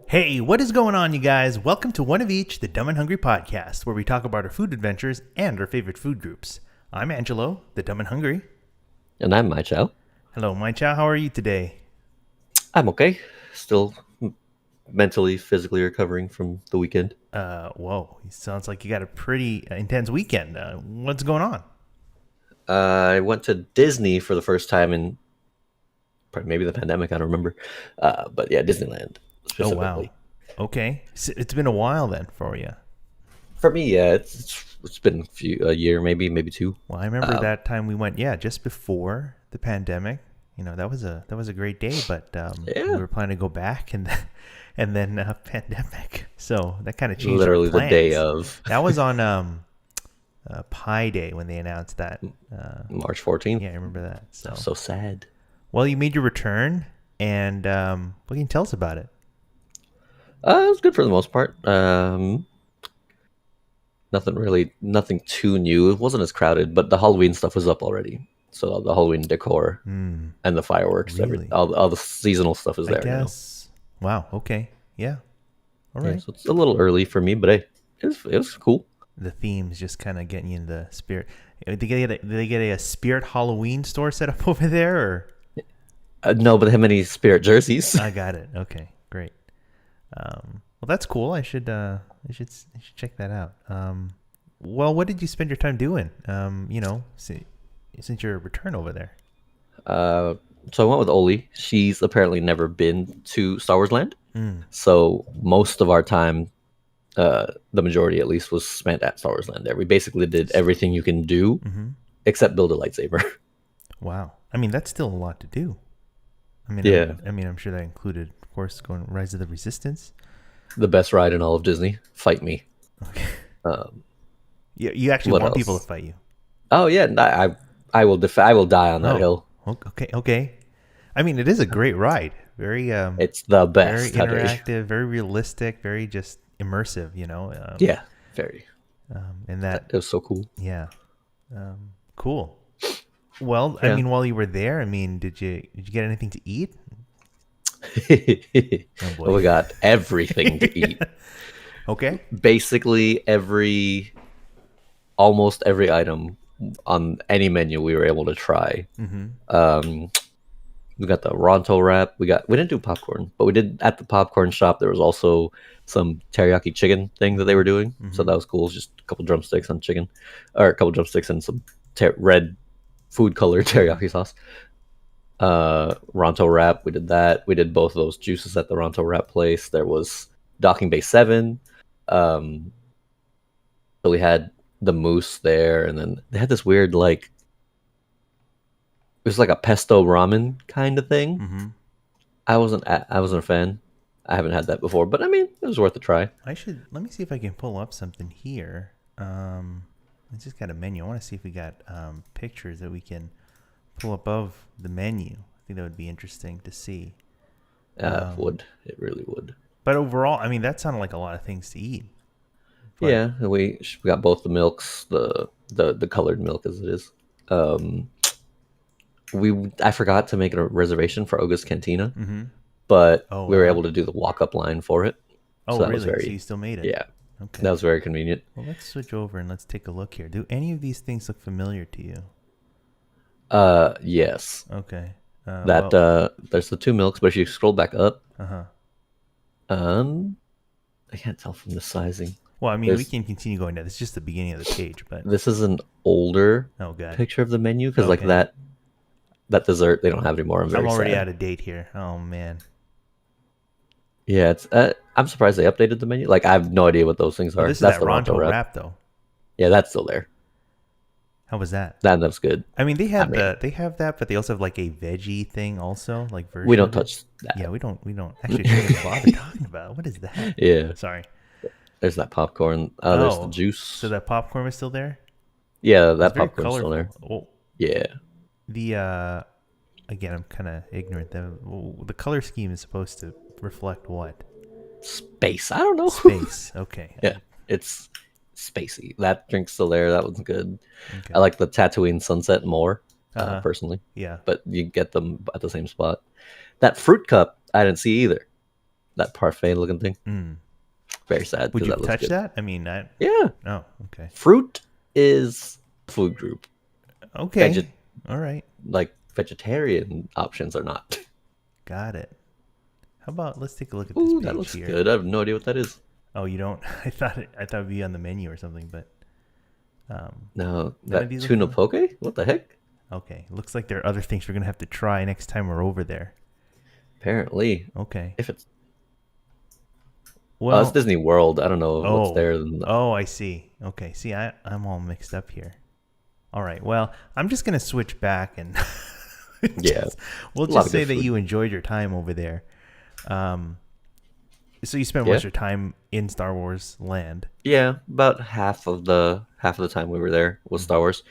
Hey, what is going on, you guys? Welcome to One of Each, the Dumb and Hungry podcast, where we talk about our food adventures and our favorite food groups. I'm Angelo, the Dumb and Hungry. And I'm Mychall. Hello, Mychall. How are you today? I'm okay. Still mentally, physically recovering from the weekend. Whoa, it sounds like you got a pretty intense weekend. What's going on? I went to Disney for the first time in maybe the pandemic. I don't remember. But yeah, Disneyland Oh, wow. specifically. Okay. It's been a while then for you. For me, yeah, it's been a year, maybe two. Well, I remember Um, that time we went, yeah, just before the pandemic. That was a great day, but we yeah, were planning to go back, and then pandemic. So that kind of changed our literally the day plans. of That was on Pi Day when they announced that. March 14th. Yeah, I remember that. That was So, so sad. well, you made your return, and what can you tell us about it? It was good for the most part. Nothing too new. It wasn't as crowded, but the Halloween stuff was up already. So the Halloween decor Hmm. and the fireworks, Really? all the seasonal stuff is I there. guess. Wow. Okay. Yeah. All Yeah, right. so it's a little early for me, but hey, it was cool. The themes just kind of getting you in the spirit. Did they get a spirit Halloween store set up over there, or No, but how many spirit jerseys? I got it. Okay, great. Well, that's cool. I should check that out. Well, what did you spend your time doing? Since your return over there. uh, so I went with Oli. She's apparently never been to Star Wars Land, Mm. so most of our time, the majority at least, was spent at Star Wars Land. There, we basically did everything you can do Mm-hmm. except build a lightsaber. Wow. I mean, that's still a lot to do. I mean, Yeah, I'm sure that included, of course, going Rise of the Resistance. the best ride in all of Disney. Fight me. Okay. Um, You actually what want people to else? fight you. Oh yeah, I will I will die on that Oh, hill. okay, okay. I mean, it is a great ride. Very, It's the very best, honey. interactive, very realistic, very just immersive. Yeah, very. And that, It was so cool. yeah, cool. Well, I Yeah. mean, while you were there, I mean, did you get anything to eat? Oh boy. We got everything to eat. Okay. Basically, almost every item on any menu we were able to try. Mm-hmm. Um, we got the Ronto wrap. We didn't do popcorn, but we did at the popcorn shop. There was also some teriyaki chicken thing that they were doing, so Mm-hmm. that was cool. Just a couple drumsticks on chicken, or a couple drumsticks and some red food color teriyaki sauce. Ronto wrap. We did that. We did both of those juices at the Ronto wrap place. There was Docking Bay 7. Um, so we had the moose there, and then they had this weird like it was like a pesto ramen kind of thing. Mm-hmm. I wasn't a fan. I haven't had that before, but I mean it was worth a try. Let me see if I can pull up something here. It's just got a menu. I want to see if we got pictures that we can pull above the menu. I think that would be interesting to see. It really would. But overall, I mean, that sounded like a lot of things to eat. But Yeah, and we got both the milks, the colored milk as it is. Um, I forgot to make a reservation for Oga's Cantina, mm-hmm. but Oh, we were able to do the walk up line for it. oh, So that was really? So you very, still made it? yeah, that Okay. was very convenient. Well, let's switch over and let's take a look here. Do any of these things look familiar to you? Yes, Okay. that Well, there's the two milks, but if you scroll back up, uh huh. um, I can't tell from the sizing. Well, I mean, we There's can continue going down. This is just the beginning of the page, but this is an older oh god. picture of the menu because like Okay. that dessert they don't have anymore. I'm I'm very already sad. out of date here. Oh man. Yeah, it's. I'm surprised they updated the menu. Like I have no idea what those things Oh, are. this is That's that the Ronto Ronto wrap. wrap though. Yeah, that's still there. How was that? That's good. I mean, they I have mean, they have that, but they also have like a veggie thing also, like we version don't of it. touch that. Yeah, we don't actually don't even bother talking about it. What is that? Yeah, Sorry. there's that popcorn. There's the Oh, so juice. that popcorn is still there? Yeah, It's that very popcorn's still colorful. there. Oh, Yeah. the again, I'm kind of ignorant. The color scheme is supposed to reflect what? Space. I don't know. Space. Okay. Yeah, it's spacey. That drink's still there. That one's good. I Okay. like the Tatooine Sunset more, Uh-huh. personally, Yeah. but you get them at the same spot. That fruit cup, I didn't see either. that parfait looking thing. Mm. Very sad Would because you that looks touch good. that? I mean, I. Yeah, Oh, okay. fruit is a food group. Veget Okay. All right. like vegetarian options are not. Got it. How about let's take a look at this Ooh, that page looks here. good. I have no idea what that is. Oh, you don't? I thought it'd be on the menu or something, but No, none of that these look tuna like. poke? What the heck? Okay, looks like there are other things we're gonna have to try next time we're over there. Apparently, Okay. if it's it's Well, Disney World, I don't know what's oh, there. oh, I see. Okay, see, I'm all mixed up here. All right. Well, I'm just gonna switch back and Yeah, we'll a lot just of say good that food. you enjoyed your time over there. Um, so you spent most Yeah, of your time in Star Wars land. yeah. About half of the time we were there was Star Hmm. Wars.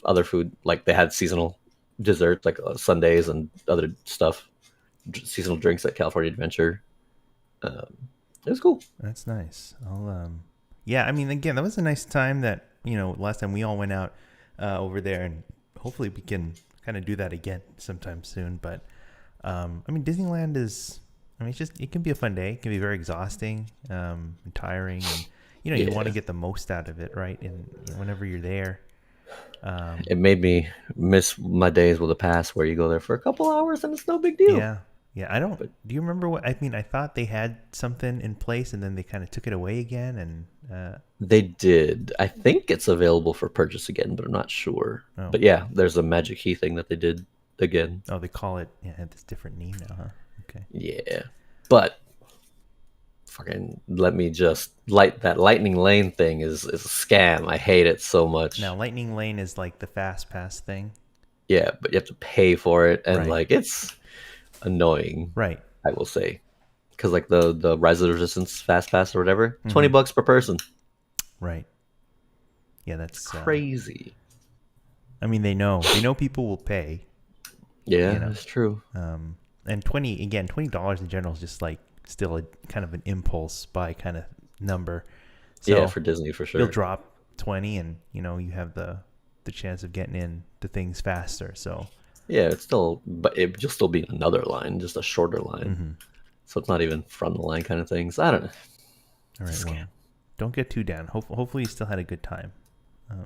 Other food like they had seasonal desserts like sundaes and other stuff, seasonal drinks at California Adventure. Um, it was cool. That's nice. Yeah. I mean, again, that was a nice time. That last time we all went out over there, and hopefully we can kind of do that again sometime soon. But I mean, Disneyland is. I mean, it can be a fun day. It can be very exhausting, and tiring, and you want to Yeah, get the most out of it, right? And whenever you're there. Um, it made me miss my days with a pass where you go there for a couple hours and it's no big deal. yeah, yeah. I don't. But Do you remember what? I mean, I thought they had something in place, and then they kind of took it away again. And they did. I think it's available for purchase again, but I'm not sure. oh, But yeah, there's a magic key thing that they did again. oh, they call it. Yeah, it's different name now, huh? Okay. Yeah, but fucking let me just light that lightning lane thing is a scam. I hate it so Now, much. Lightning Lane is like the fast pass thing. Yeah, but you have to pay for it, and Right. like it's annoying. Right. I will say, because like the Rise of the Resistance fast pass or whatever, Mm-hmm. $20 per person. Right. Yeah, It's that's. crazy. I mean, they know people will pay. Yeah, You know. that's true. And $20 in general is just like still a kind of an impulse buy kind of number. Yeah, So for Disney for you'll sure. drop 20, and you have the chance of getting in to things faster. So. Yeah, it's still, but you'll still be in another line, just a shorter line. Mm-hmm. So it's not even front of the line kind of things. I don't know. All It's right. a scam. Well, don't get too down. Hopefully you still had a good time.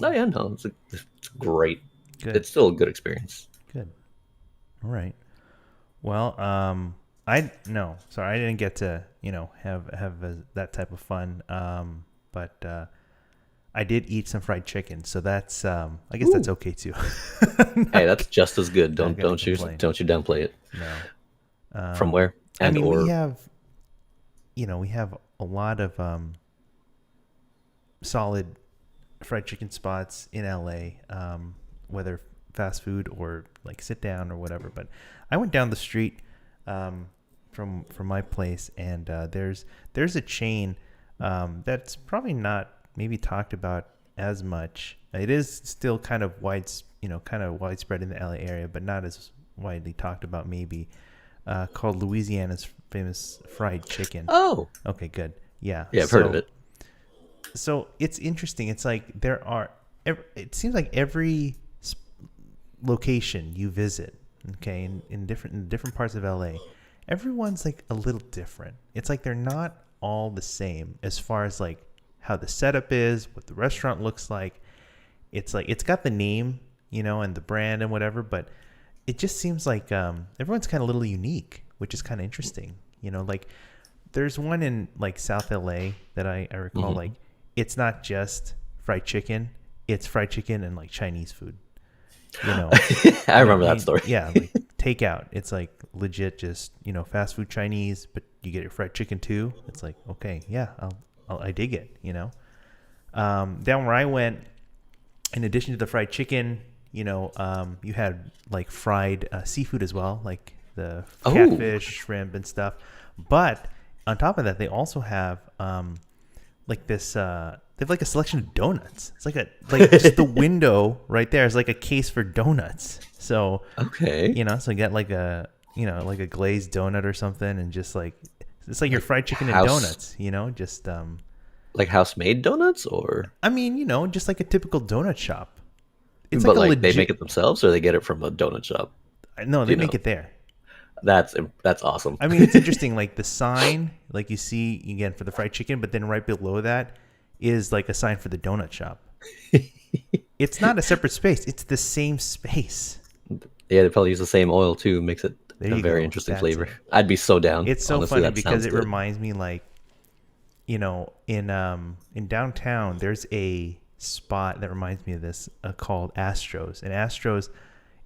No, yeah, no, it's great. Good. It's still a good experience. Good. All right. Well, I no, sorry, I didn't get to have that type of fun. But I did eat some fried chicken, so that's I guess that's Ooh. okay too. Hey, that's just as good. Not gonna Don't you complain. don't you downplay it. No. From where I and mean, we or have a lot of solid fried chicken spots in LA, whether fast food or like sit down or whatever. But I went down the street from my place, and there's a chain that's probably not maybe talked about as much. It is still kind of kind of widespread in the LA area, but not as widely talked about maybe. Called Louisiana's famous fried chicken. oh Okay, good. Yeah. yeah, I've heard of it. So it's interesting. It's like it seems like every location you visit, okay, in different parts of LA, everyone's like a little different. It's like they're not all the same as far as like how the setup is, what the restaurant looks like. It's like it's got the name, and the brand and whatever, but it just seems like everyone's kind of a little unique, which is kind of interesting. Like there's one in like South LA that I recall. Mhm. Like it's not just fried chicken; it's fried chicken and like Chinese food. I remember that story. Yeah, like takeout. It's like legit, just fast food Chinese, but you get your fried chicken too. It's like okay, yeah, I dig it. Down where I went, in addition to the fried chicken, you had like fried seafood as well, like the Oh. catfish, shrimp, and stuff. But on top of that, they also have like this. They have like a selection of donuts. It's like just the window right there is like a case for donuts. So Okay. so you get like like a glazed donut or something, and just like it's like your fried chicken and house- donuts. Just Like house made donuts or I mean, just like a typical donut shop. It's but like a like they legit. make it themselves or they get it from a donut shop? No, they you make know? it there. That's awesome. I mean, it's interesting. Like the sign, like you see again for the fried chicken, but then right below that is like a sign for the donut shop. It's not a separate space; it's the same space. Yeah, they probably use the same oil too. Makes it There a you very go. interesting That's flavor. it. I'd be so down. It's so Honestly, funny that because sounds it good. reminds me, like, in downtown, there's a spot that reminds me of this called Astros. And Astros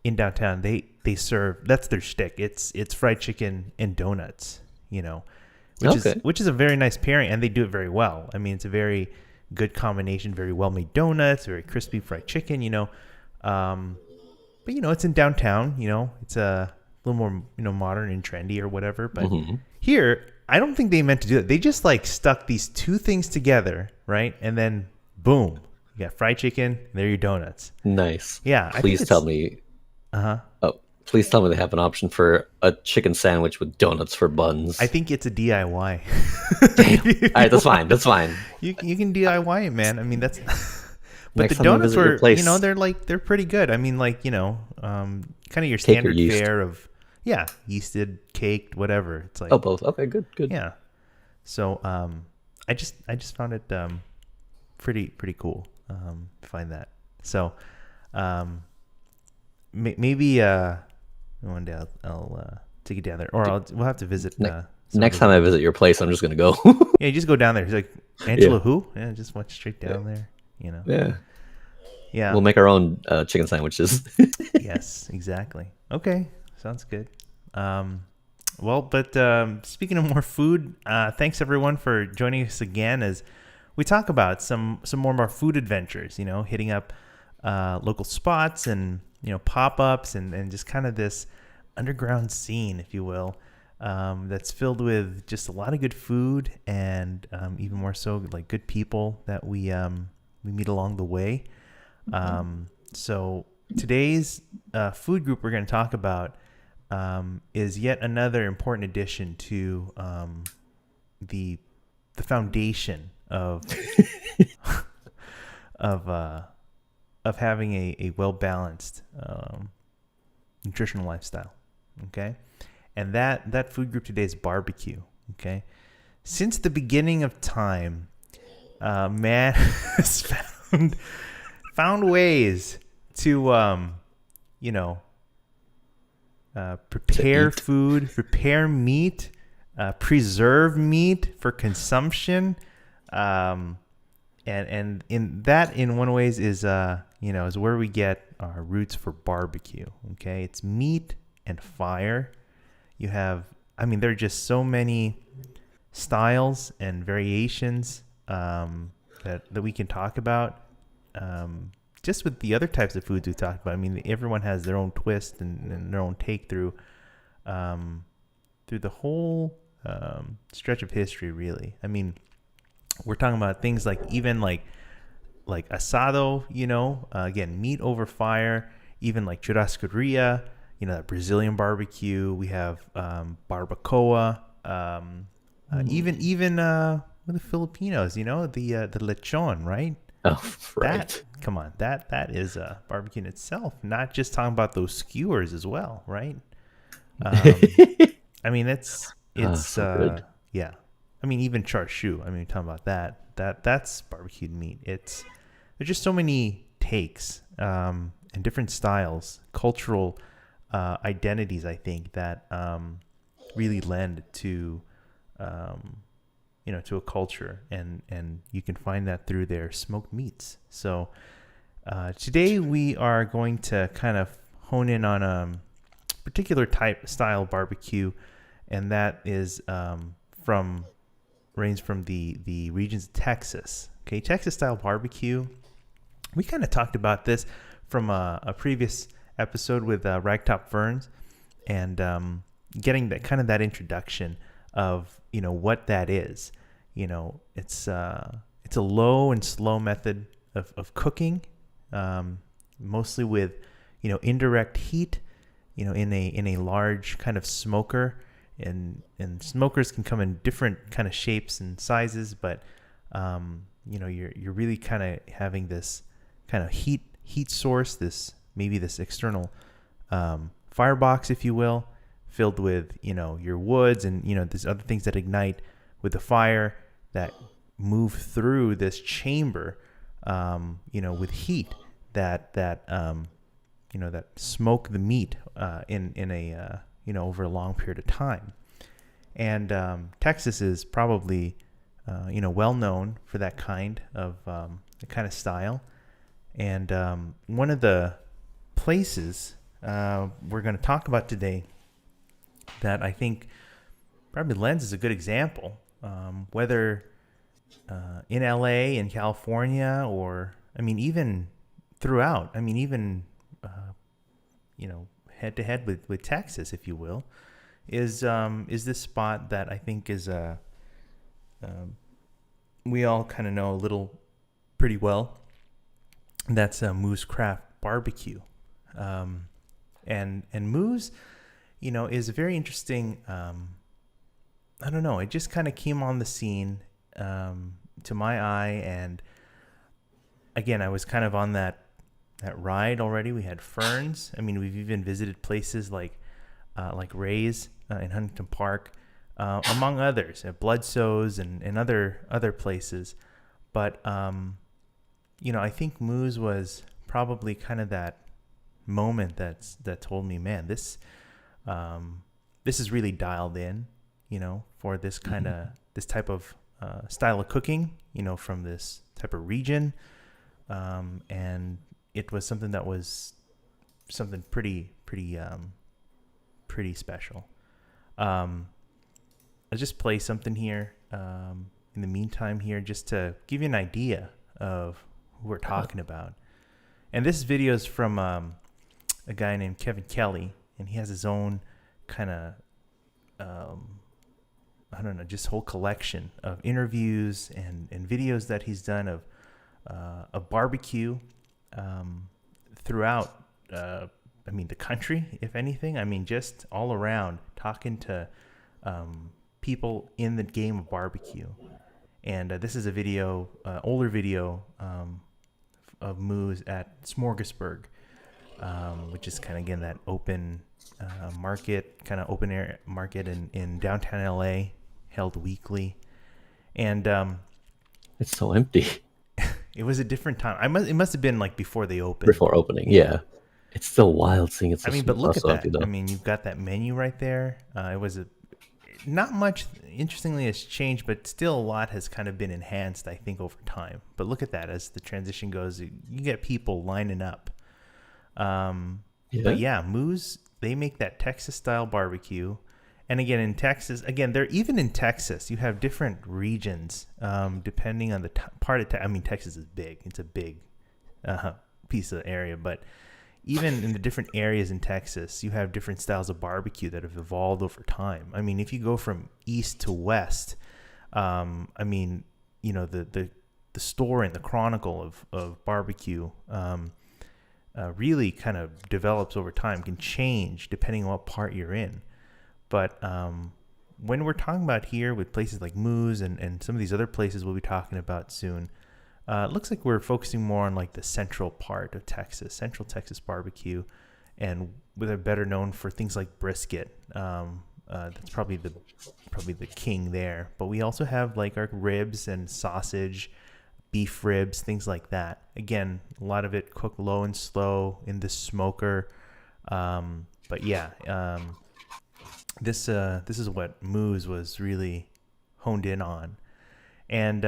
in downtown, they serve, that's their shtick. It's fried chicken and donuts. Okay. Which is a very nice pairing, and they do it very well. I mean, it's a very good combination. Very well made donuts, very crispy fried chicken. But it's in downtown. It's a little more modern and trendy or whatever. But here, I don't think they meant to do it. They just like stuck these two things together, right? And then boom, you got fried chicken. And there are your donuts. Nice. Yeah. Please tell me. Oh, please tell me they have an option for a chicken sandwich with donuts for buns. I think it's a DIY. Damn. All right, that's fine. That's fine. You can DIY it, man. I mean, that's. But Next the time I donuts visit your were, place, they're pretty good. I mean, like, kind of your Cake or standard yeast? fare of, yeah, yeasted, caked, whatever. It's like, oh, both. Okay, good. yeah. So, I just found it pretty cool. Find that. So, maybe one day I'll take you down there, or we'll have to visit. Next time I visit your place, I'm just gonna go. Yeah, just go down there. He's like, Angela, Yeah. who? Yeah, just went straight down there. Yeah. Yeah. We'll make our own chicken sandwiches. Yes, exactly. Okay, sounds good. Well, but speaking of more food, thanks everyone for joining us again as we talk about some more of our food adventures. Hitting up local spots and pop-ups and just kind of this underground scene, if you will, that's filled with just a lot of good food and even more so like good people that we meet along the way. So today's food group we're going to talk about is yet another important addition to the foundation of of having a well balanced nutritional lifestyle. Okay, and that food group today is barbecue. Okay, since the beginning of time, man has found ways to prepare food, prepare meat, preserve meat for consumption, and in one ways is is where we get our roots for barbecue. Okay, it's meat and fire. You have, there are just so many styles and variations that we can talk about. Just with the other types of foods we talked about, everyone has their own twist and their own take through the whole stretch of history, really. We're talking about things like even like asado, again, meat over fire, even like churrascaria, that Brazilian barbecue. We have barbacoa, even with the Filipinos, the lechon, right? Oh, right. Come on, that is a barbecue in itself. Not just talking about those skewers as well, right? It's so good. yeah. Even char siu. Talking about that's barbecued meat. There's just so many takes and different styles, cultural identities. I think that really lend to to a culture, and you can find that through their smoked meats. So today we are going to kind of hone in on a particular style barbecue, and that is range from the regions of Texas. Okay, Texas style barbecue. We kind of talked about this from a previous episode with Ragtop Ferns, and getting that introduction of what that is. It's a low and slow method of cooking, mostly with indirect heat, in a large kind of smoker, and smokers can come in different kind of shapes and sizes, but you're really kind of having this kind of heat source, this external firebox, if you will, filled with, your woods and, there's other things that ignite with the fire that move through this chamber, with heat that smoke the meat in a over a long period of time. And Texas is probably well known for that kind of style. And one of the places we're going to talk about today that I think probably lends is a good example, whether in LA, in California, or even throughout. Even head to head with Texas, if you will, is this spot that I think is we all kind of know a little pretty well. That's Moo's Craft Barbecue, and Moo's, is a very interesting. I don't know. It just kind of came on the scene to my eye, and again, I was kind of on that ride already. We had ferns. We've even visited places like Ray's in Huntington Park, among others, at Bloodsoes and other places. But I think Moo's was probably kind of that moment that told me, man, this is really dialed in, for this kind of this type of style of cooking, from this type of region, and it was something that was something pretty special. I'll just play something here in the meantime here, just to give you an idea of who we're talking about. And this video is from a guy named Kevin Kelly, and he has his own kind of I don't know, just whole collection of interviews and videos that he's done of barbecue throughout the country, if anything. Just all around, talking to people in the game of barbecue. And this is a video, older video of Moo's at Smorgasburg, which is kind of, again, that open market, kind of open air market in downtown LA, held weekly. And it's so empty. It was a different time. It must have been like before they opened. Before opening, yeah. It's still wild seeing it. So but look at that. Empty, you've got that menu right there. It was not much, interestingly, has changed, but still a lot has kind of been enhanced, I think, over time. But look at that. As the transition goes, you get people lining up. But yeah, Moo's, they make that Texas-style barbecue. And again, in Texas, they're even in Texas, you have different regions, depending on the part of Texas is big. It's a big piece of area. But even in the different areas in Texas, you have different styles of barbecue that have evolved over time. If you go from east to west, the story and the chronicle of barbecue really kind of develops over time, can change depending on what part you're in. But when we're talking about here with places like Moo's and some of these other places we'll be talking about soon, it looks like we're focusing more on like the central part of Texas, Central Texas barbecue, and they're better known for things like brisket. That's probably the king there. But we also have like our ribs and sausage, beef ribs, things like that. Again, a lot of it cooked low and slow in the smoker. But yeah, this is what Moo's was really honed in on. And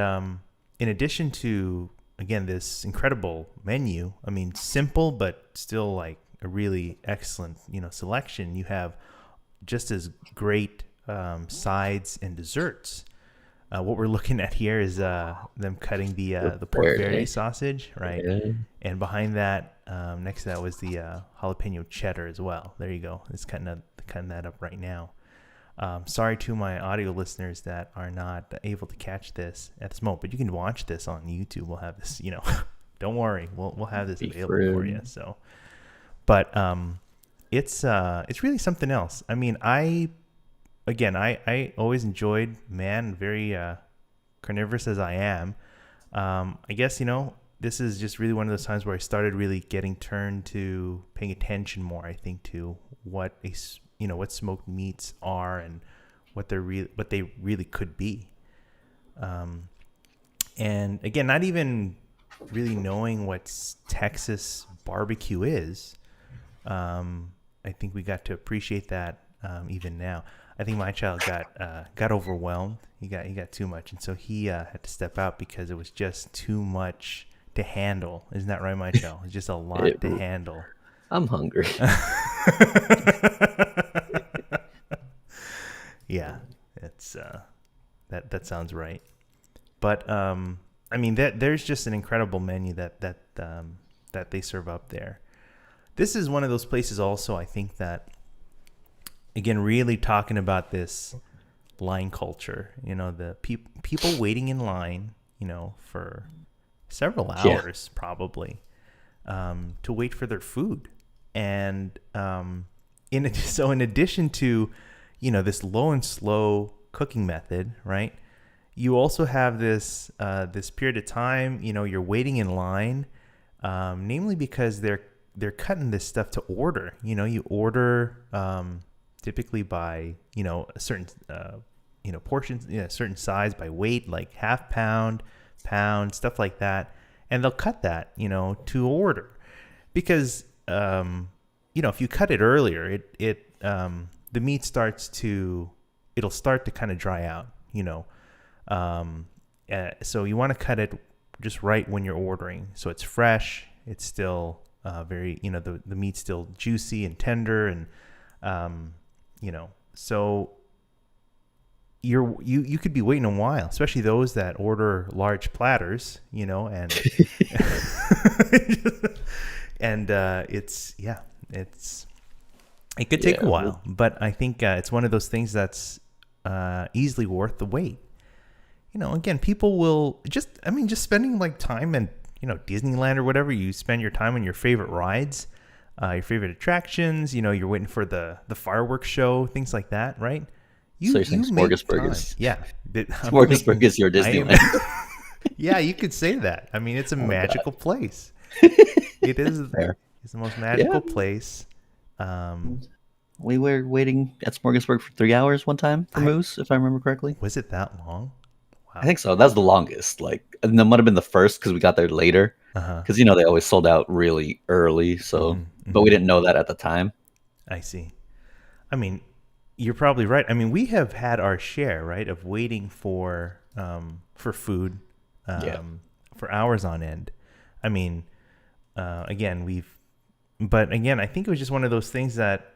in addition to, again, this incredible menu, simple but still like a really excellent selection, you have just as great sides and desserts. What we're looking at here is them cutting the pork verde sausage, right? Yeah. And behind that, next to that was the jalapeno cheddar as well. There you go. It's cutting that up right now. Sorry to my audio listeners that are not able to catch this at this moment, but you can watch this on YouTube. We'll have this, don't worry, we'll have this available for you. So, but it's really something else. I always enjoyed, very carnivorous as I am. I guess, this is just really one of those times where I started really getting turned to paying attention more, I think, to what what smoked meats are and what they really could be. And again, not even really knowing what Texas barbecue is. I think we got to appreciate that even now. I think Mychall got overwhelmed. He got too much, and so he had to step out because it was just too much to handle. Isn't that right, Mychall? It's just a lot to handle. I'm hungry. Yeah, it's that sounds right. But I mean, there's just an incredible menu that they serve up there. This is one of those places also, I think, that, again, really talking about this line culture, the people waiting in line, for several hours probably to wait for their food. And in addition to, this low and slow cooking method, right? You also have this period of time, you're waiting in line, namely because they're cutting this stuff to order. You order typically by a certain portions, certain size by weight, like half pound, stuff like that, and they'll cut that to order because if you cut it earlier, the meat it'll start to kind of dry out. So you want to cut it just right when you're ordering, so it's fresh. It's still very, the meat's still juicy and tender, and so you could be waiting a while, especially those that order large platters, and and it could take a while, but I think it's one of those things that's easily worth the wait. Again, people will just spending like time in, Disneyland or whatever, you spend your time on your favorite rides, your favorite attractions, you're waiting for the fireworks show, things like that, right? So you're saying Smorgasburg is... Yeah. Smorgasburg is your Disneyland. Yeah, you could say that. I mean, it's a magical place. It is. Fair. It's the most magical place. We were waiting at Smorgasburg for 3 hours one time for Moose, if I remember correctly. Was it that long? Wow. I think so. That's the longest. And that might have been the first because we got there later. Because they always sold out really early. So, but we didn't know that at the time. I see. I mean, you're probably right. I mean, we have had our share, right, of waiting for food, for hours on end. I mean, again, I think it was just one of those things that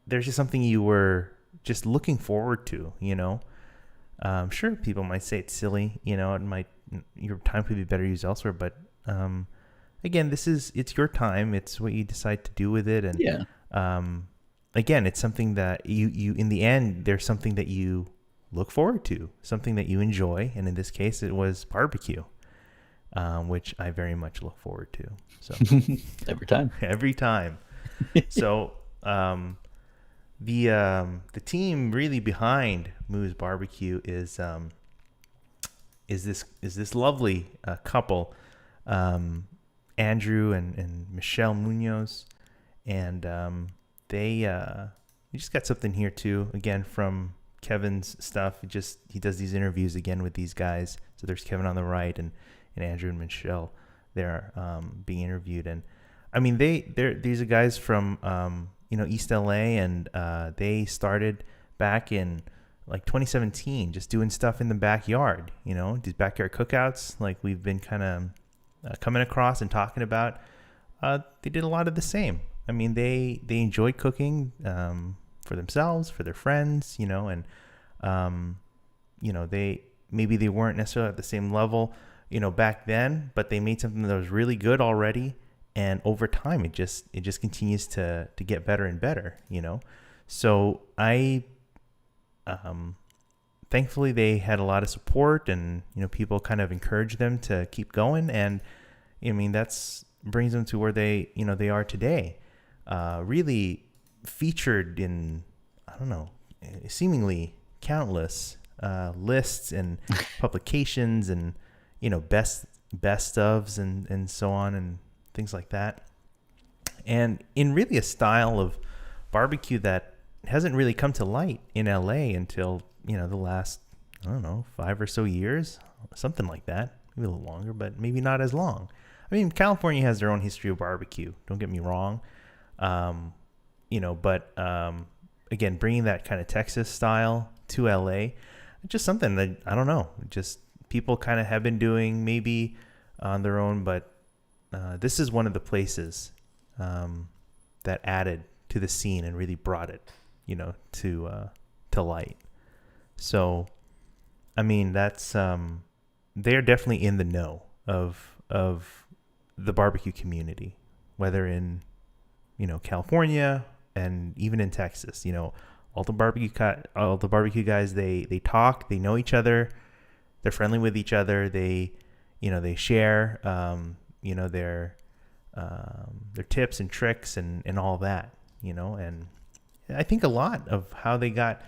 there's just something you were just looking forward to, Sure, people might say it's silly, your time could be better used elsewhere, but again, it's your time, it's what you decide to do with it, and again, it's something that you in the end, there's something that you look forward to, something that you enjoy, and in this case, it was barbecue, which I very much look forward to. So every time. So the team really behind Moo's Barbecue is this lovely couple, Andrew and Mychall Munoz, and we just got something here too, again from Kevin's stuff. He does these interviews again with these guys. So there's Kevin on the right and Andrew and Mychall there being interviewed, and I mean these are guys from East LA, and they started back in like 2017 just doing stuff in the backyard, these backyard cookouts like we've been kind of coming across and talking about. They did a lot of the same. I mean, they enjoyed cooking for themselves, for their friends, and they weren't necessarily at the same level, back then, but they made something that was really good already, and over time it just continues to get better and better, So I thankfully they had a lot of support, and people kind of encouraged them to keep going, and I mean that's brings them to where they are today. Really featured in, I don't know, seemingly countless lists and publications, and best ofs and so on and things like that, and in really a style of barbecue that hasn't really come to light in LA until, the last, I don't know, 5 or so years, something like that. Maybe a little longer, but maybe not as long. I mean, California has their own history of barbecue. Don't get me wrong. But again, bringing that kind of Texas style to LA, just something that, I don't know, just people kind of have been doing maybe on their own, but this is one of the places that added to the scene and really brought it, to light. So, I mean, that's they're definitely in the know of the barbecue community, whether in California and even in Texas. All the barbecue guys, they talk, they know each other, they're friendly with each other, they share their tips and tricks and all that, and I think a lot of how they got,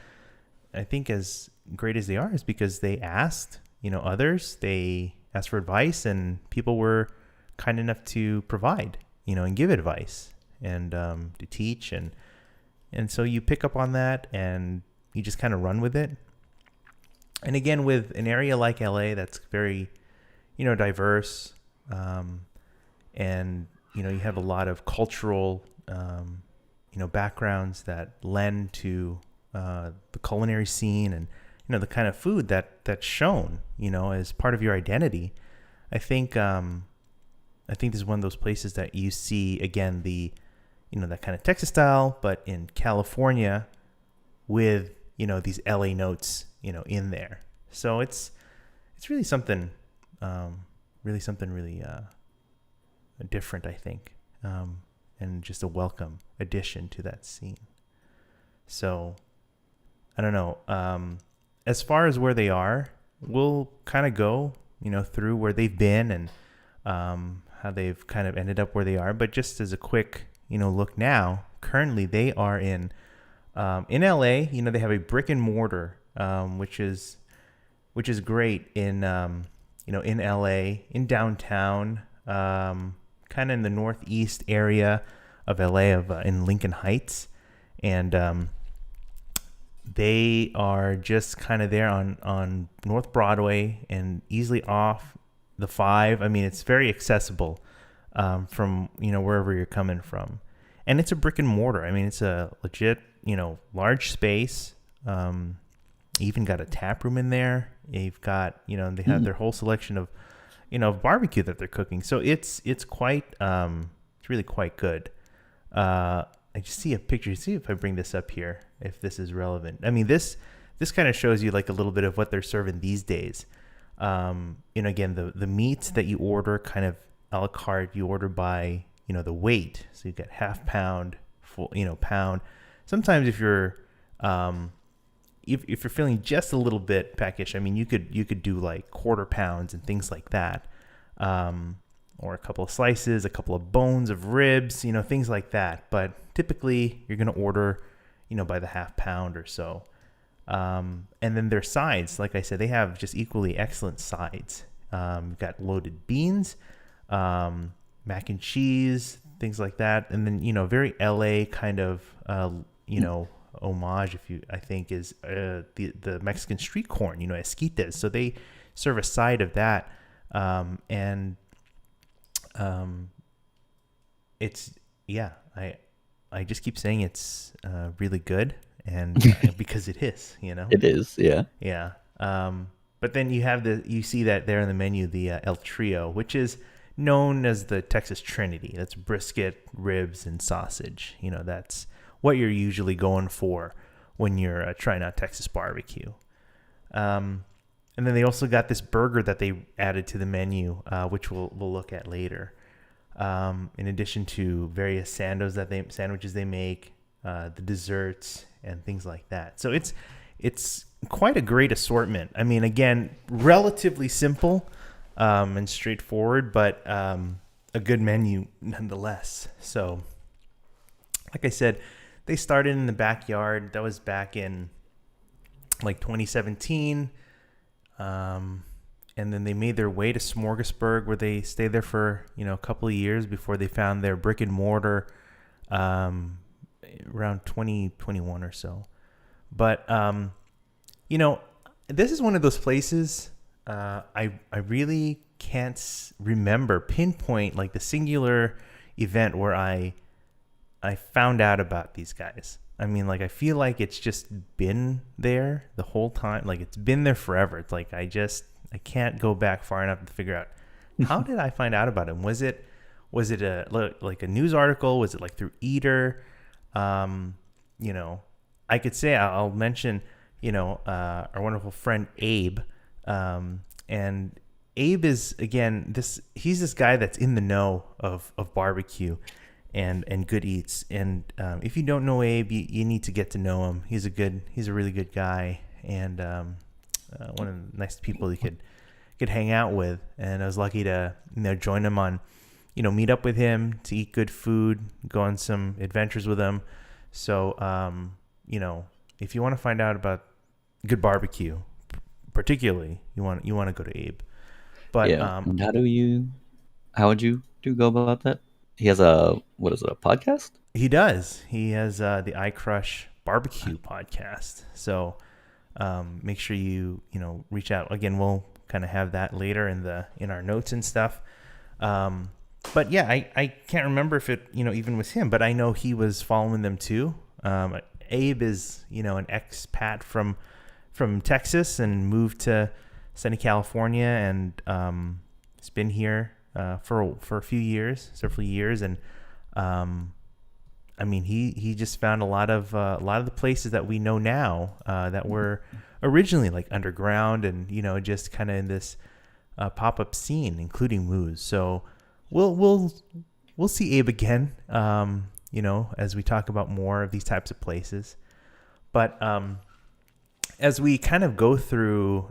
I think, as great as they are is because they asked others, they asked for advice, and people were kind enough to provide and give advice and to teach, and so you pick up on that and you just kind of run with it. And again, with an area like LA that's very diverse, and you have a lot of cultural backgrounds that lend to the culinary scene, and the kind of food that's shown as part of your identity. I think this is one of those places that you see again the that kind of Texas style, but in California with these LA notes in there. So it's really something really different, I think, and just a welcome addition to that scene. So I don't know. As far as where they are, we'll kind of go through where they've been and how they've kind of ended up where they are. But just as a quick look now, currently they are in LA. They have a brick and mortar, which is great in in LA, in downtown, kind of in the northeast area of LA, in Lincoln Heights, and they are just kind of there on North Broadway and easily off the 5. I mean, it's very accessible from wherever you're coming from, and it's a brick and mortar. I mean, it's a legit large space. Even got a tap room in there. You've got they have their whole selection of barbecue that they're cooking. So it's quite it's really quite good. I just see a picture. See if I bring this up here, if this is relevant. I mean, this kind of shows you like a little bit of what they're serving these days. Again, the meats that you order kind of a la carte, you order by the weight. So you get half pound, full pound. Sometimes if you're if you're feeling just a little bit peckish, I mean, you could do like quarter pounds and things like that, or a couple of slices, a couple of bones of ribs, things like that. But typically, you're gonna order, by the half pound or so. And then their sides, like I said, they have just equally excellent sides. You've got loaded beans, mac and cheese, things like that, and then very LA kind of homage, I think is the Mexican street corn, esquites. So they serve a side of that, and it's I just keep saying it's really good, and because it is, It is, yeah. yeah. But then you see that there in the menu, the El Trio, which is known as the Texas Trinity. That's brisket, ribs, and sausage. That's what you're usually going for when you're trying out Texas barbecue. And then they also got this burger that they added to the menu, which we'll look at later. In addition to various sandwiches they make, the desserts and things like that. So it's quite a great assortment. I mean, again, relatively simple and straightforward, but a good menu nonetheless. So, like I said, they started in the backyard. That was back in like 2017. And then they made their way to Smorgasburg, where they stayed there for, a couple of years before they found their brick and mortar, around 2021 or so. But you know, this is one of those places I really can't remember pinpoint like the singular event where I found out about these guys. I mean, like I feel like it's just been there the whole time. Like it's been there forever. It's like I can't go back far enough to figure out how did I find out about him. Was it like a news article? Was it like through Eater? You know, I could say I'll mention, you know, our wonderful friend Abe, and Abe is again he's this guy that's in the know of barbecue and good eats. And if you don't know Abe, you need to get to know him. He's a really good guy, and one of the nice people you could hang out with. And I was lucky to join him on, meet up with him to eat good food, go on some adventures with him. So if you want to find out about good barbecue, particularly you want to go to Abe. But yeah, how would you go about that? He has a podcast? He does. He has the I Crush Barbecue podcast. So make sure you reach out. Again, we'll kind of have that later in our notes and stuff. But yeah, I can't remember if it even was him, but I know he was following them too. Abe is an expat from Texas and moved to sunny California, and he's been here for a few years, several years, and I mean he just found a lot of the places that we know now that were originally like underground and just kind of in this pop-up scene, including Moose. So we'll see Abe again, as we talk about more of these types of places. But as I kind of go through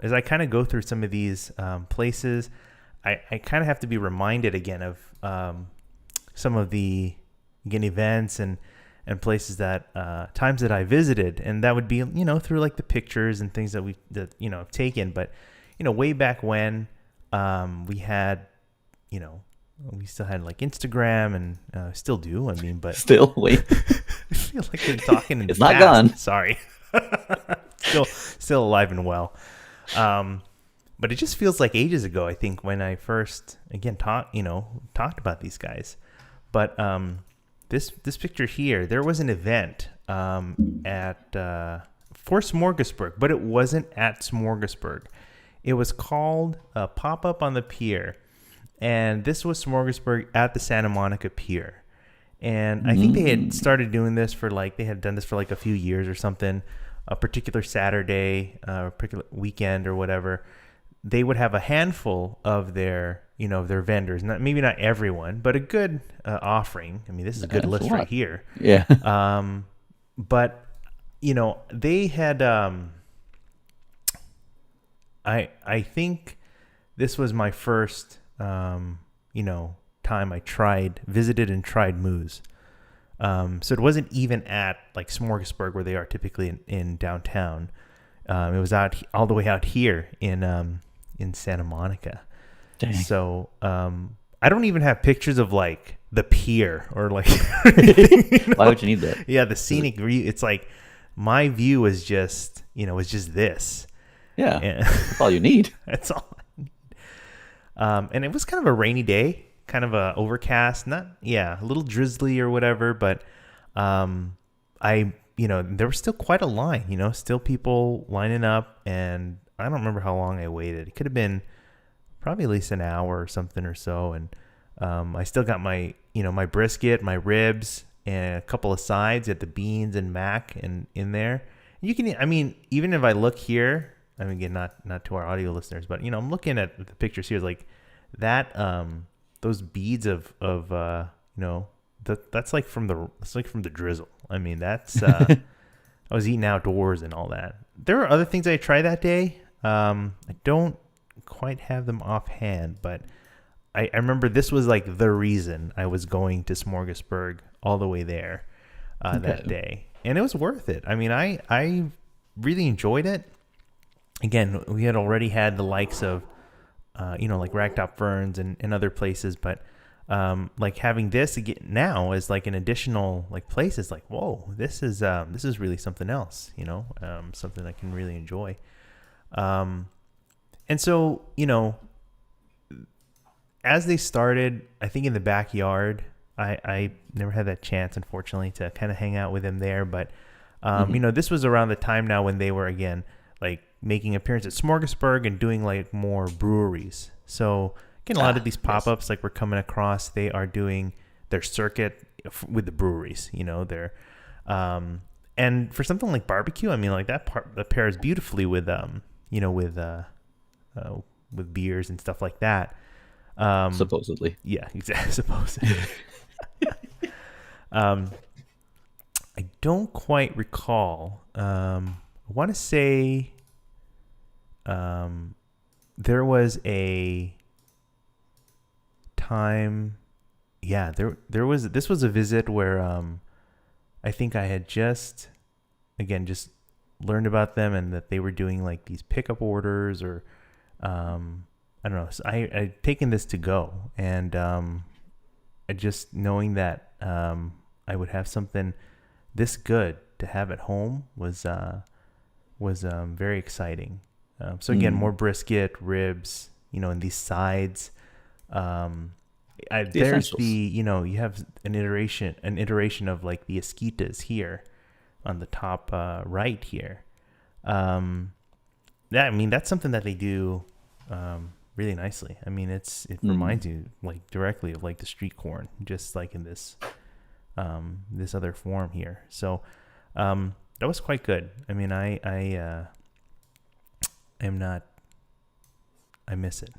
some of these places, I kind of have to be reminded again of some of the events and places that times that I visited, and that would be through like the pictures and things that I've taken. But way back when we had we still had like Instagram, and still do. I mean, but still wait. I feel like I'm talking. It's not gone. Sorry. still alive and well. But it just feels like ages ago, I think, when I first again talked about these guys. But this picture here, there was an event at for Smorgasburg, but it wasn't at Smorgasburg. It was called Pop Up on the Pier, and this was Smorgasburg at the Santa Monica Pier. And I think they had started doing this they had done this for like a few years or something. A particular Saturday, a particular weekend or whatever, they would have a handful of their vendors. Maybe not everyone, but a good offering. I mean, this is a good list right here. Yeah. But they had. I think this was my first time I visited and tried Moose. So it wasn't even at like Smorgasburg where they are typically in downtown. It was all the way out here in Santa Monica. Dang. So I don't even have pictures of like the pier or like. Why would you need that? Yeah, the scenic view. It's like my view was just this. Yeah, And that's all you need. that's all I need. And it was kind of a rainy day. Kind of a overcast, a little drizzly or whatever, but there was still quite a line, still people lining up, and I don't remember how long I waited. It could have been probably at least an hour or something or so, and I still got my my brisket, my ribs, and a couple of sides at the beans and mac and in there. You can, even if I look here, again, not to our audio listeners, but I'm looking at the pictures here, like that those beads of that's like from the drizzle. I mean, that's I was eating outdoors and all that. There were other things I tried that day. I don't quite have them offhand, but I remember this was like the reason I was going to Smorgasburg all the way there that day, and it was worth it. I mean, I really enjoyed it. Again, we had already had the likes of like Ragtop Ferns and other places, but like having this again now as like an additional like place is like, whoa, this is really something else, something I can really enjoy. And so, as they started, I think in the backyard, I never had that chance, unfortunately, to kind of hang out with them there. But, this was around the time now when they were, again, like making appearance at Smorgasburg and doing like more breweries. So, again, a lot of these pop-ups like we're coming across, they are doing their circuit with the breweries, they're, and for something like barbecue, I mean, like that pairs beautifully with, with beers and stuff like that. Supposedly. Yeah, exactly. Supposedly. I don't quite recall. I want to say there was a time. Yeah, there was. This was a visit where I think I had just learned about them and that they were doing like these pickup orders or I don't know. So I'd taken this to go, and just knowing that I would have something this good to have at home was very exciting. So again, more brisket, ribs, and these sides. There's you have an iteration of like the esquitas here on the top right here. Yeah, I mean that's something that they do really nicely. I mean, it reminds you like directly of like the street corn, just like in this this other form here. So that was quite good. I mean, I am not. I miss it.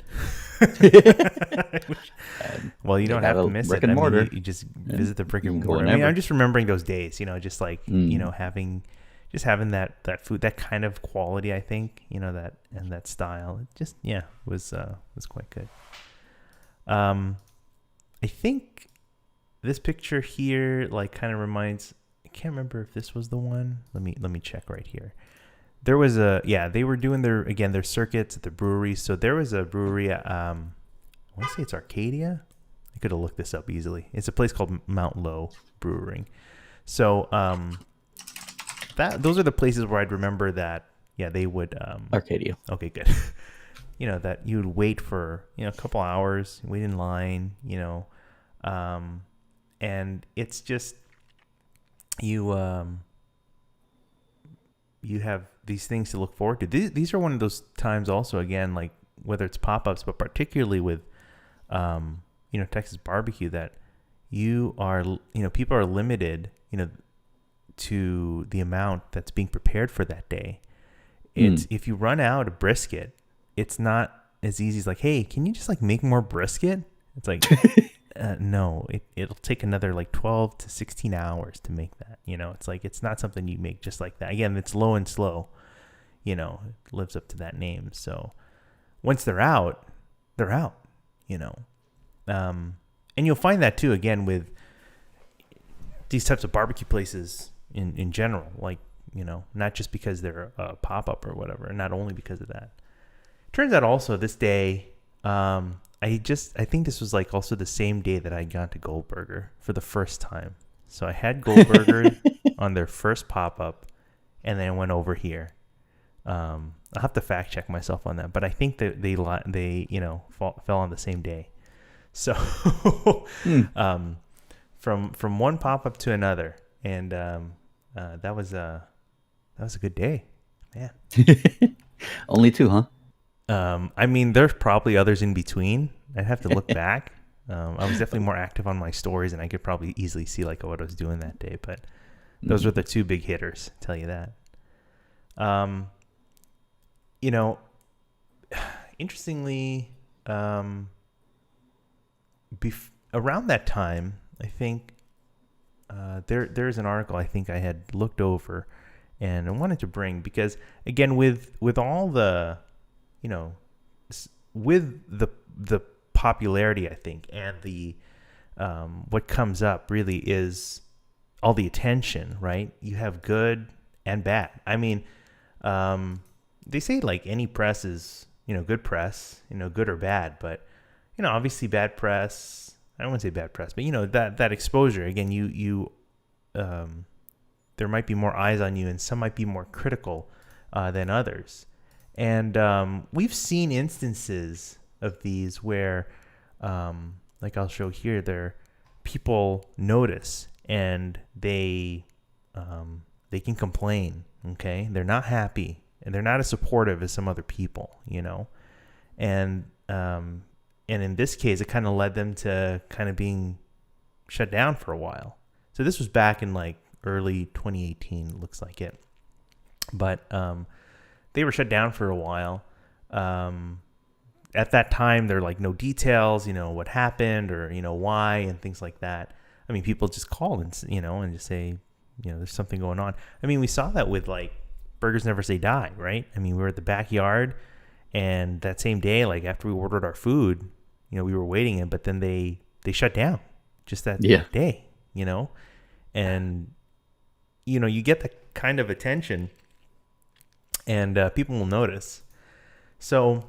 Well, you don't have to miss it. I mean, you just visit the brick and mortar. I mean, I'm just remembering those days. Just like having that food, that kind of quality. I think that and that style. It just was quite good. I think this picture here like kind of reminds. I can't remember if this was the one. Let me check right here. There was they were doing their circuits at the breweries. So there was a brewery, I want to say it's Arcadia. I could have looked this up easily. It's a place called Mount Low Brewing. So those are the places where I'd remember that, they would. Arcadia. Okay, good. That you would wait for, a couple hours, wait in line, and it's just, you have these things to look forward to. These are one of those times also, again, like whether it's pop-ups, but particularly with, Texas barbecue, that you are, people are limited, to the amount that's being prepared for that day. It's if you run out of brisket, it's not as easy as like, hey, can you just like make more brisket? It's like, no, it'll take another like 12 to 16 hours to make that. It's like, it's not something you make just like that. Again, it's low and slow, it lives up to that name. So once they're out, and you'll find that too, again, with these types of barbecue places in general, like, not just because they're a pop-up or whatever, and not only because of that. Turns out also this day, I think this was like also the same day that I got to Goldberger for the first time. So I had Goldberger on their first pop-up, and then I went over here. I'll have to fact check myself on that, but I think that they fell on the same day. So from one pop-up to another, and that was a good day, man. Only two, huh? I mean, there's probably others in between. I'd have to look back. I was definitely more active on my stories, and I could probably easily see like what I was doing that day. But those were the two big hitters, I'll tell you that. Interestingly, around that time, I think there's an article I think I had looked over, and I wanted to bring because again, with all the with the popularity, I think, and the what comes up really is all the attention, right? You have good and bad. I mean, they say like any press is, good press, good or bad, but, obviously bad press I don't want to say bad press, but that exposure again. There might be more eyes on you, and some might be more critical than others. And we've seen instances of these where, like I'll show here, there people notice and they can complain. Okay, they're not happy and they're not as supportive as some other people, and in this case, it kind of led them to kind of being shut down for a while. So this was back in like early 2018, looks like it, but they were shut down for a while. At that time, there were like no details, what happened or, why and things like that. I mean, people just called and just say, there's something going on. I mean, we saw that with like Burgers Never Say Die, right? I mean, we were at the backyard and that same day, like after we ordered our food, we were waiting in, but then they shut down just that day, and, you get that kind of attention and people will notice. So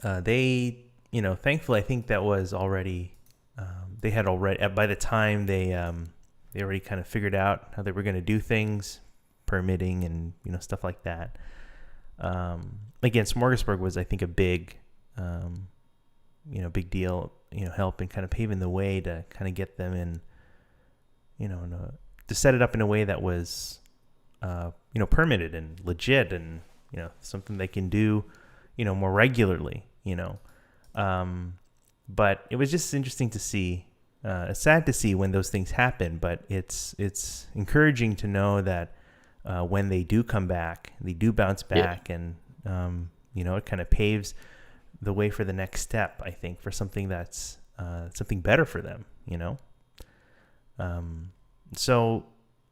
they, thankfully, I think that was already, they had already, by the time they already kind of figured out how they were going to do things, permitting and, stuff like that. Again, Smorgasburg was, I think, a big, big deal, help in kind of paving the way to kind of get them in, to set it up in a way that was, permitted and legit and, something they can do, more regularly, but it was just interesting to see, sad to see when those things happen, but it's encouraging to know that, when they do come back, they do bounce back and, it kind of paves the way for the next step, I think, for something that's, something better for them, so,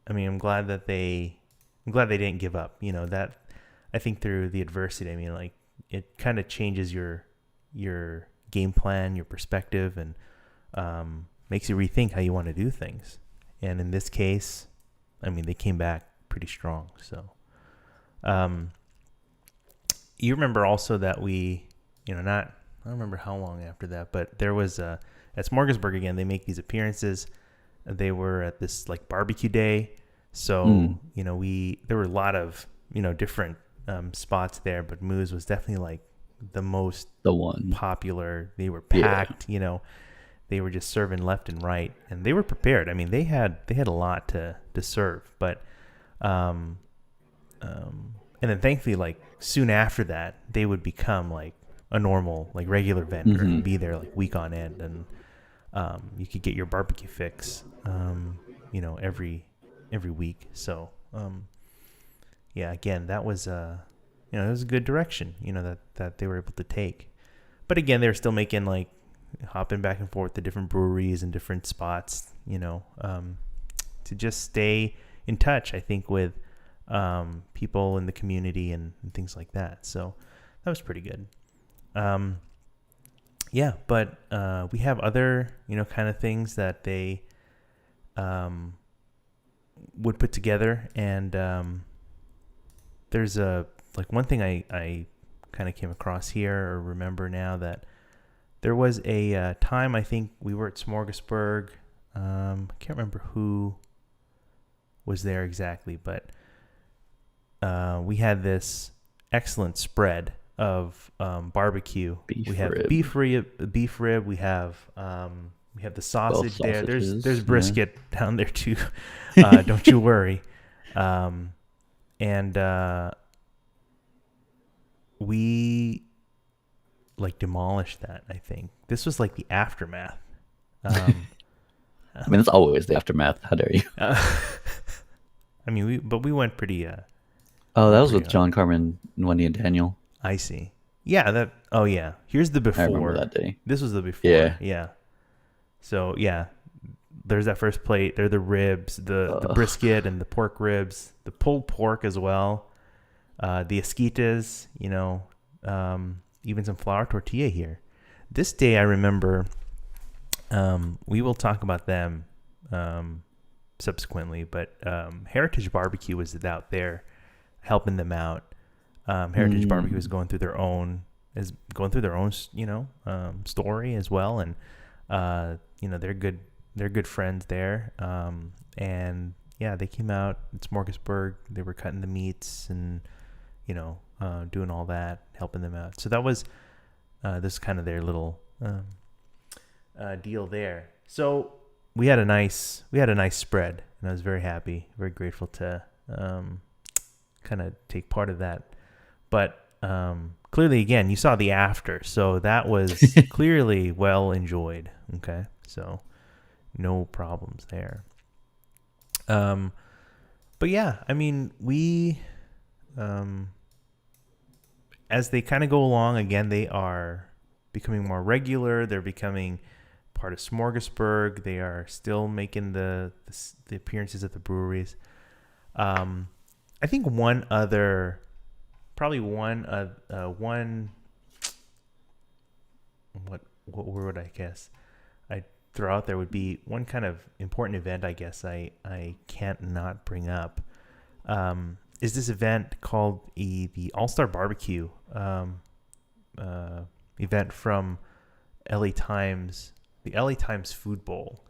I mean, I'm glad they didn't give up, that I think through the adversity, I mean, like it kind of changes your game plan, your perspective, and makes you rethink how you want to do things. And in this case, I mean, they came back pretty strong. So, you remember also that we, I don't remember how long after that, but there was at Smorgasburg again, they make these appearances. They were at this like barbecue day. So, there were a lot of, different spots there, but Moo's was definitely like the one popular. They were packed, they were just serving left and right, and they were prepared. I mean, they had a lot to serve, but, and then thankfully, like soon after that, they would become like a normal, like regular vendor and be there like week on end. And, you could get your barbecue fix, every week. So, again, that was, it was a good direction, that they were able to take. But again, they were still making like hopping back and forth to different breweries and different spots, to just stay in touch, I think, with, people in the community and things like that. So that was pretty good. But we have other, kind of things that they would put together. And there's one thing I kind of came across here or remember now, that there was a time, I think we were at Smorgasburg. I can't remember who was there exactly, but we had this excellent spread of barbecue. We have beef rib. We have the sausage there. There's brisket down there too. Don't you worry. And we like demolished that. I think this was like the aftermath. I mean, it's always the aftermath. How dare you? I mean, we went pretty. That was with John, Carmen, Wendy, and Daniel. I see. Yeah. Oh, yeah. Here's the before. I remember that day. This was the before. Yeah. So there's that first plate. There are the ribs, the brisket, and the pork ribs, the pulled pork as well, the esquites. Even some flour tortilla here. This day I remember. We will talk about them subsequently, but Heritage Barbecue was out there helping them out. Heritage Barbecue was going through their own story as well, and they're good friends there. And yeah, they came out at Smorgasburg. They were cutting the meats and, doing all that, helping them out. So that was, this kind of their little, deal there. So we had a nice spread, and I was very happy, very grateful to, kind of take part of that. But, clearly, again, you saw the after, so that was clearly well enjoyed. Okay, so no problems there. But yeah, I mean, we, as they kind of go along, again, they are becoming more regular. They're becoming part of Smorgasburg. They are still making the appearances at the breweries. I think one what word I guess I throw out there would be one kind of important event, I guess I can't not bring up, is this event called the All-Star Barbecue event from LA Times, the LA Times Food Bowl.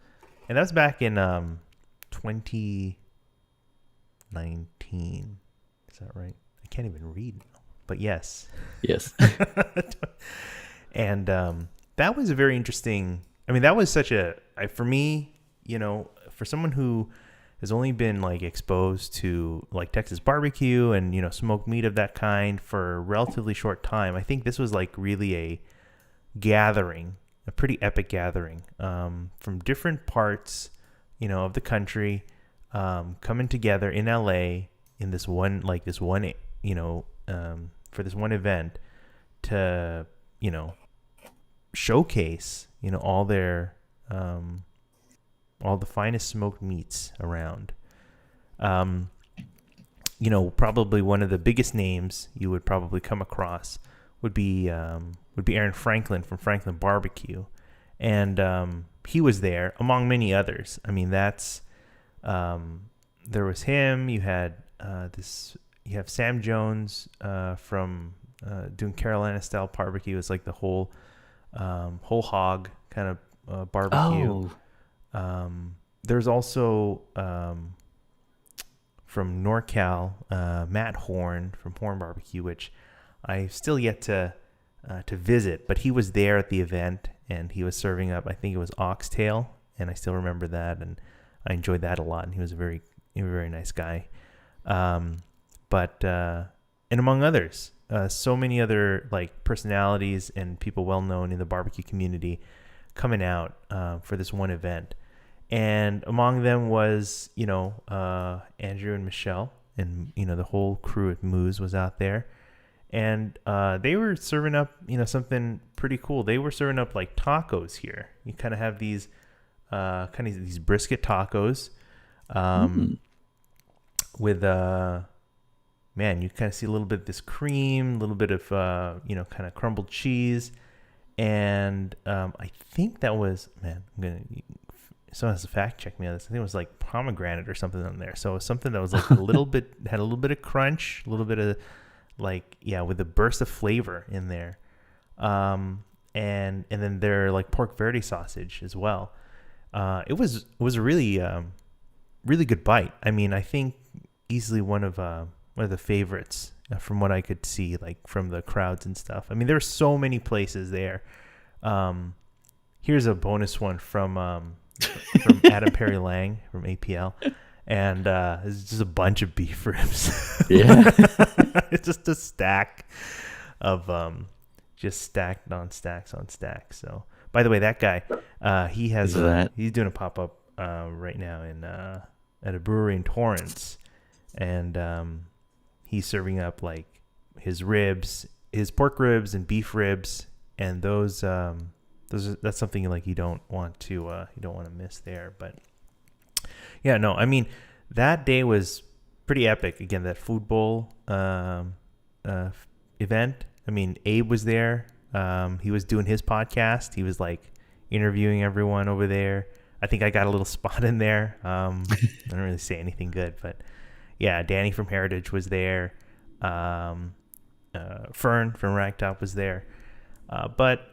And that was back in 2019. Is that right? I can't even read now, but yes. Yes. And that was a very interesting. I mean, that was such for me, for someone who has only been like exposed to like Texas barbecue and, smoked meat of that kind for a relatively short time. I think this was like really a gathering, a pretty epic gathering, from different parts, of the country, coming together in LA in this one, for this one event to, showcase, all their, all the finest smoked meats around. Probably one of the biggest names you would probably come across would be Aaron Franklin from Franklin Barbecue. And he was there among many others. I mean, that's there was him. You had you have Sam Jones from doing Carolina style barbecue. It's like the whole hog kind of barbecue. Oh. There's also from NorCal, Matt Horn from Horn Barbecue, which I've still yet to visit, but he was there at the event and he was serving up, I think it was oxtail, and I still remember that, and I enjoyed that a lot. And he was a very nice guy. But and among others, so many other like personalities and people well known in the barbecue community coming out for this one event. And among them was, Andrew and Mychall, and, the whole crew at Moose was out there. And they were serving up, something pretty cool. They were serving up like tacos here. You kind of have these these brisket tacos with, man, you kind of see a little bit of this cream, a little bit of, kind of crumbled cheese. And I think that was, man, someone has to fact check me on this. I think it was like pomegranate or something on there. So it was something that was like had a little bit of crunch, a little bit of with a burst of flavor in there. And then their like pork verde sausage as well. It was a really, really good bite. I mean, I think easily one of the favorites from what I could see, like from the crowds and stuff. I mean, there were so many places there. Here's a bonus one from Adam Perry Lang from APL, and it's just a bunch of beef ribs. Yeah. It's just a stack of just stacked on stacks on stacks. So, by the way, that guy, he's doing a pop up right now in at a brewery in Torrance, and he's serving up like his pork ribs and beef ribs, and that's something like you don't want to miss there. But yeah, no, I mean, that day was pretty epic. Again, that food bowl event. I mean, Abe was there. He was doing his podcast. He was like interviewing everyone over there. I think I got a little spot in there. I don't really say anything good, but yeah, Danny from Heritage was there. Fern from Ragtop was there. But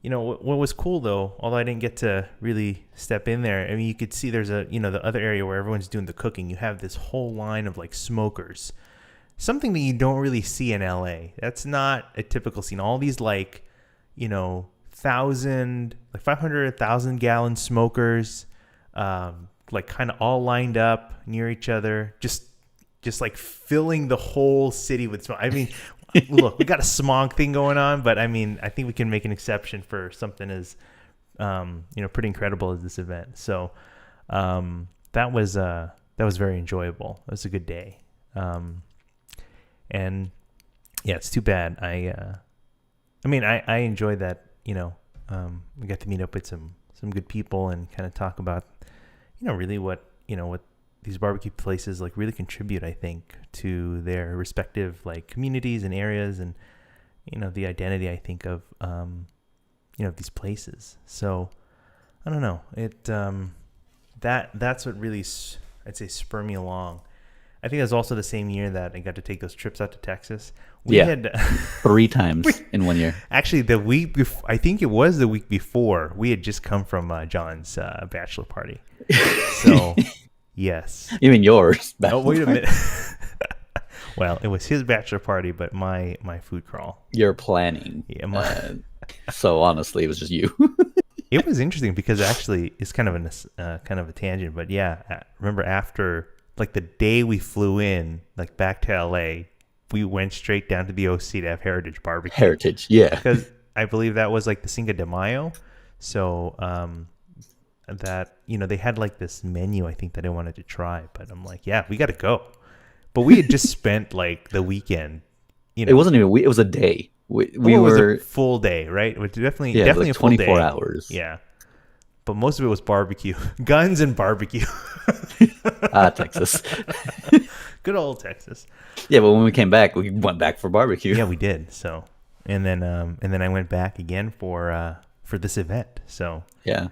What was cool though, although I didn't get to really step in there. I mean, you could see there's the other area where everyone's doing the cooking. You have this whole line of like smokers, something that you don't really see in LA. That's not a typical scene. All these like, 500,000 gallon smokers, like kind of all lined up near each other, just like filling the whole city with smoke. I mean, look, we got a smog thing going on, but I mean, I think we can make an exception for something as, pretty incredible as this event. So, that was very enjoyable. It was a good day. And yeah, it's too bad. I enjoyed that, we got to meet up with some good people and kind of talk about, really what these barbecue places like really contribute, I think, to their respective like communities and areas and, the identity, I think, of, these places. So I don't know. That's what really, I'd say, spurred me along. I think it was also the same year that I got to take those trips out to Texas. We had 3 times in 1 year. Actually, the week before, I think it was the week before, we had just come from John's bachelor party. So, yes. You mean yours? Oh, wait a minute. Well, it was his bachelor party, but my food crawl. You're planning. Yeah. So honestly, it was just you. It was interesting because actually, it's kind of a tangent, but yeah, remember after like the day we flew in, like back to LA, we went straight down to the OC to have Heritage Barbecue. Heritage, yeah. Because I believe that was like the Cinco de Mayo. So that, they had like this menu, I think, that I wanted to try. But I'm like, yeah, we got to go. But we had just spent like the weekend. It wasn't even it was a day. We was were a full day, right? It was definitely like a full day. 24 hours. Yeah. But most of it was barbecue. Guns and barbecue. Texas. Good old Texas. Yeah, but when we came back, we went back for barbecue. Yeah, we did. So, and then I went back again for this event. So, yeah,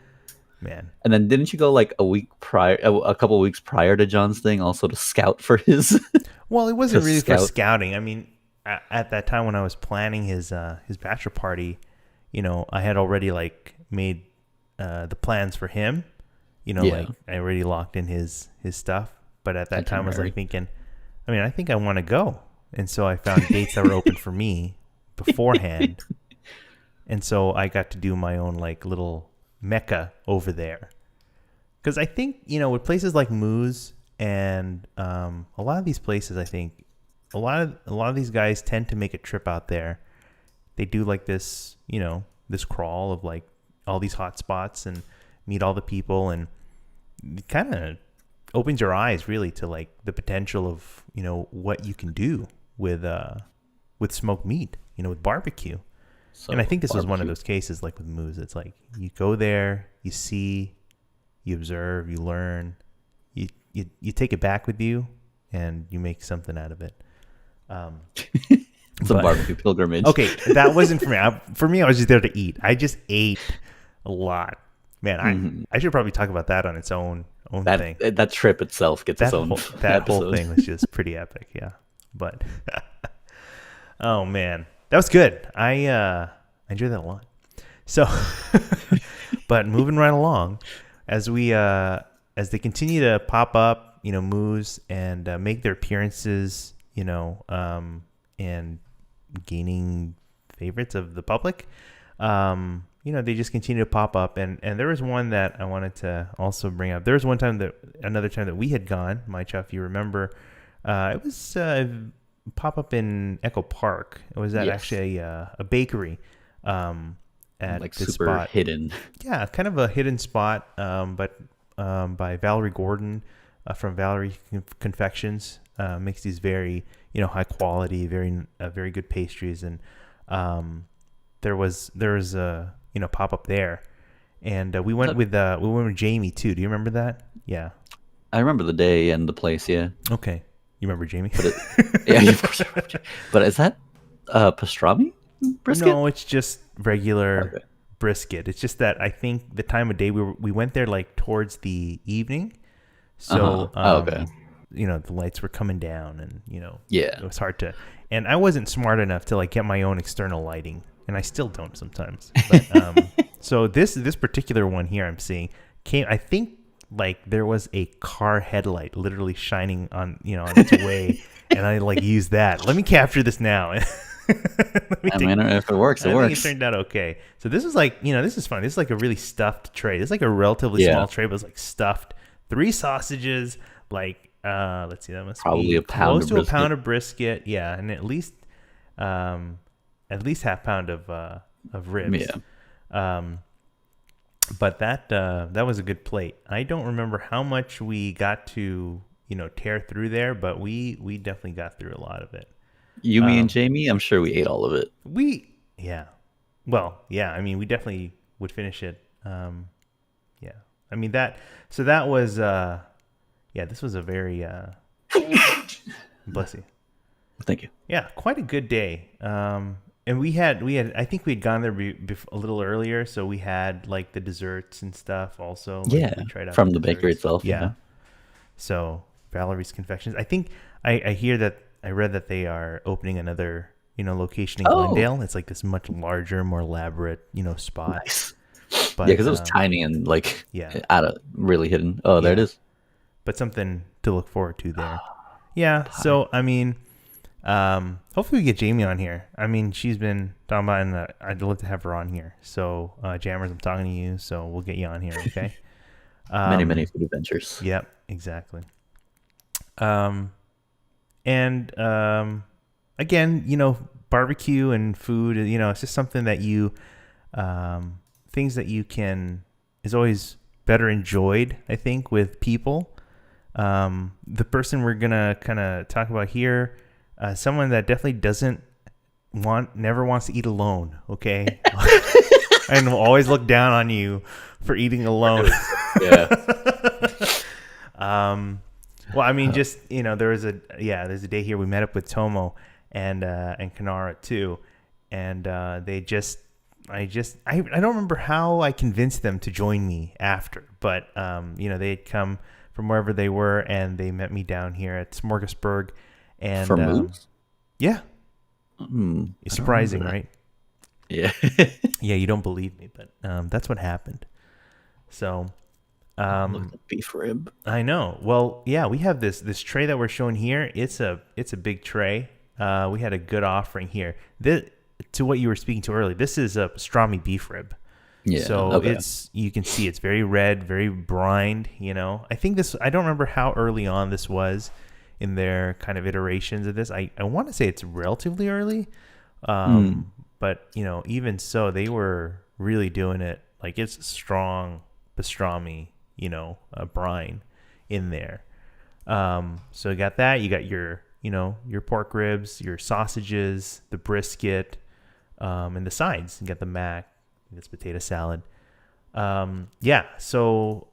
man. And then didn't you go like a couple of weeks prior to John's thing, also to scout for his? Well, it wasn't really for scouting. I mean, at that time when I was planning his bachelor party, I had already like made the plans for him. Like I already locked in his stuff. But at that time, I was like thinking, I think I want to go. And so I found dates that were open for me beforehand. And so I got to do my own like little mecca over there. Because I think, with places like Moose and a lot of these places, I think a lot of these guys tend to make a trip out there. They do like this, this crawl of like all these hot spots and meet all the people, and it kind of opens your eyes really to like the potential of what you can do with smoked meat, with barbecue. So and I think this was one of those cases like with Moose. It's like you go there, you see, you observe, you learn, you take it back with you, and you make something out of it. It's a barbecue pilgrimage. Okay, that wasn't for me. For me, I was just there to eat. I just ate a lot. Man, I should probably talk about that on its own thing. That trip itself gets its own that whole thing was just pretty epic, yeah. But oh man, that was good. I enjoyed that a lot. So, but moving right along, as they continue to pop up, moves and make their appearances, and gaining favorites of the public. They just continue to pop up. And there was one that I wanted to also bring up. There was another time that we had gone, Mychall, if you remember. It was pop up in Echo Park. It was at actually a bakery at like this super spot. Hidden. Yeah, kind of a hidden spot, but by Valerie Gordon from Valerie Confections. Makes these very, high quality, very good pastries. And there was a pop up there, and we went with Jamie too. Do you remember that? Yeah, I remember the day and the place. Yeah. Okay, you remember Jamie? Yeah, of course. I remember. But is that pastrami brisket? No, it's just regular brisket. It's just that I think the time of day we went there like towards the evening, so okay. The lights were coming down, and it was hard to. And I wasn't smart enough to like get my own external lighting. and I still don't sometimes. But so this particular one here I'm seeing came. I think like there was a car headlight literally shining on on its way, and I like used that. Let me capture this now. I mean, if it works, it I works. think it turned out okay. So this is like, this is fun. This is like a really stuffed tray. This is like a relatively small tray, but it's like stuffed. 3 sausages, like let's see, that must Probably be a pound close of to brisket. a pound of brisket. Yeah, and at least half pound of ribs. Yeah. But that was a good plate. I don't remember how much we got to tear through there, but we definitely got through a lot of it. You, me, and Jamie, I'm sure we ate all of it. Well, yeah, I mean, we definitely would finish it. Yeah. I mean, that was, this was a very, bless you. Thank you. Yeah, quite a good day. And we had, I think we had gone there a little earlier, so we had like the desserts and stuff also. Like, Yeah, we tried out from the the bakery desserts. itself. Yeah. Yeah. So Valerie's Confections. I think I read that they are opening another, location in Glendale. It's like this much larger, more elaborate, spot. Nice. But, Yeah, because it was tiny and like really hidden. Oh, there it is. But something to look forward to there. Yeah. So I mean, hopefully we get Jamie on here. I mean, she's been talking about, and I'd love to have her on here. So Jammers, I'm talking to you. So we'll get you on here. Okay. Many food adventures. Yep. Exactly. And again, barbecue and food, it's just something that things that you can, is always better enjoyed, I think, with people. The person we're going to kind of talk about here, someone that definitely never wants to eat alone. Okay. And will always look down on you for eating alone. Yeah. Well, I mean, just there's a day here we met up with Tomo and Kanara too, and I don't remember how I convinced them to join me after, but they had come from wherever they were and they met me down here at Smorgasburg, and For moose? Yeah, it's surprising, right? Yeah. Yeah, you don't believe me, but that's what happened. So. Look at the beef rib. I know. Well, yeah, we have this tray that we're showing here. It's a big tray. We had a good offering here. To what you were speaking to earlier, this is a pastrami beef rib. Yeah. So you can see it's very red, very brined. I think I don't remember how early on this was in their kind of iterations of this. I want to say it's relatively early, but even so, they were really doing it. Like, it's strong pastrami. A brine in there. So you got that. You got your pork ribs, your sausages, the brisket, and the sides. You got the mac, this potato salad. So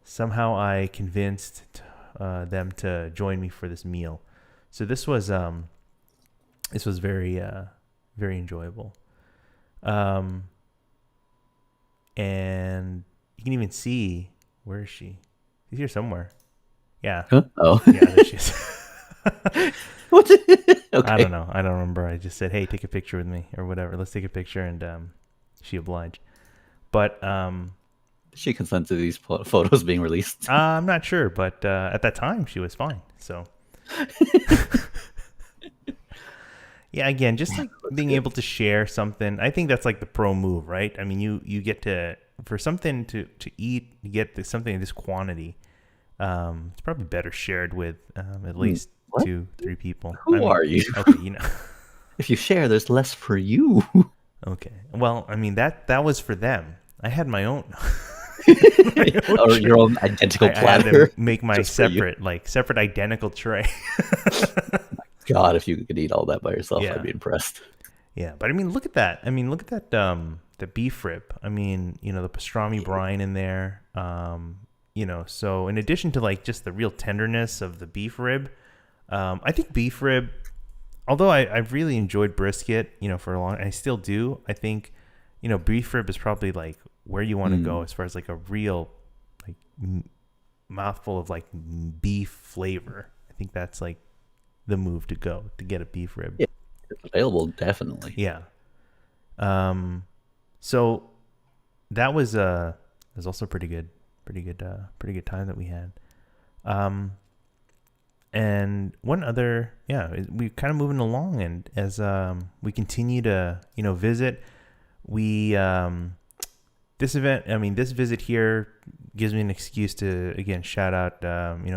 somehow I convinced them to join me for this meal. So this was very very enjoyable. And you can even see, where is she? She's here somewhere. Yeah. Huh? Oh. Yeah, there she is. What? Okay. I don't know. I don't remember. I just said, hey, take a picture with me or whatever. Let's take a picture, and she obliged. But Did she consent to these photos being released? I'm not sure, but at that time she was fine. So yeah, again, just like being able to share something. I think that's like the pro move, right? I mean, you get to, for something to eat, you get something in this quantity. It's probably better shared with at least 2-3 people. Who are you? Okay, If you share, there's less for you. Okay. Well, I mean, that was for them. I had my own. Or your own identical I had platter. to make my separate identical tray. God, if you could eat all that by yourself, Yeah. I'd be impressed. Yeah, but I mean, look at that. I mean, look at that. The beef rib. I mean, the pastrami brine in there. So in addition to like just the real tenderness of the beef rib, I think beef rib, although I've really enjoyed brisket, for a long, and I still do. I think, beef rib is probably like where you want to go as far as like a real like mouthful of like beef flavor. I think that's like the move to go to get a beef rib. Yeah, it's available, definitely. Yeah. So that was also pretty good time that we had. Um, and one other, yeah, we kind of moving along, and as we continue to visit, we this event, I mean, this visit here gives me an excuse to again shout out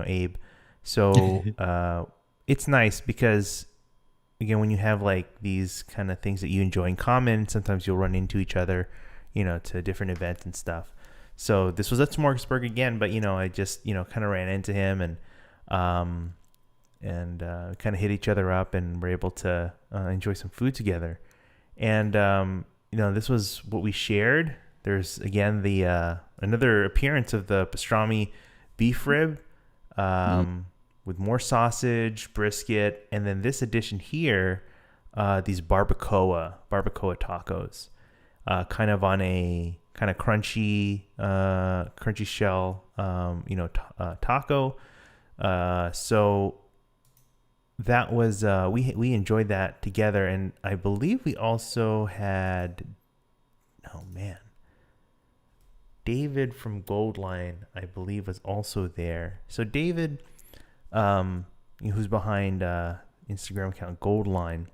Abe. So it's nice because again, when you have like these kind of things that you enjoy in common, sometimes you'll run into each other, to different events and stuff. So this was at Smorgasburg again, but I just kind of ran into him and kind of hit each other up, and were able to enjoy some food together. And this was what we shared. There's again the another appearance of the pastrami beef rib. With more sausage, brisket, and then this addition here, these barbacoa tacos, kind of on a kind of crunchy shell, taco. So that was we enjoyed that together, and I believe we also had, oh man, David from Goldline, I believe, was also there. So David, who's behind Instagram account Goldline,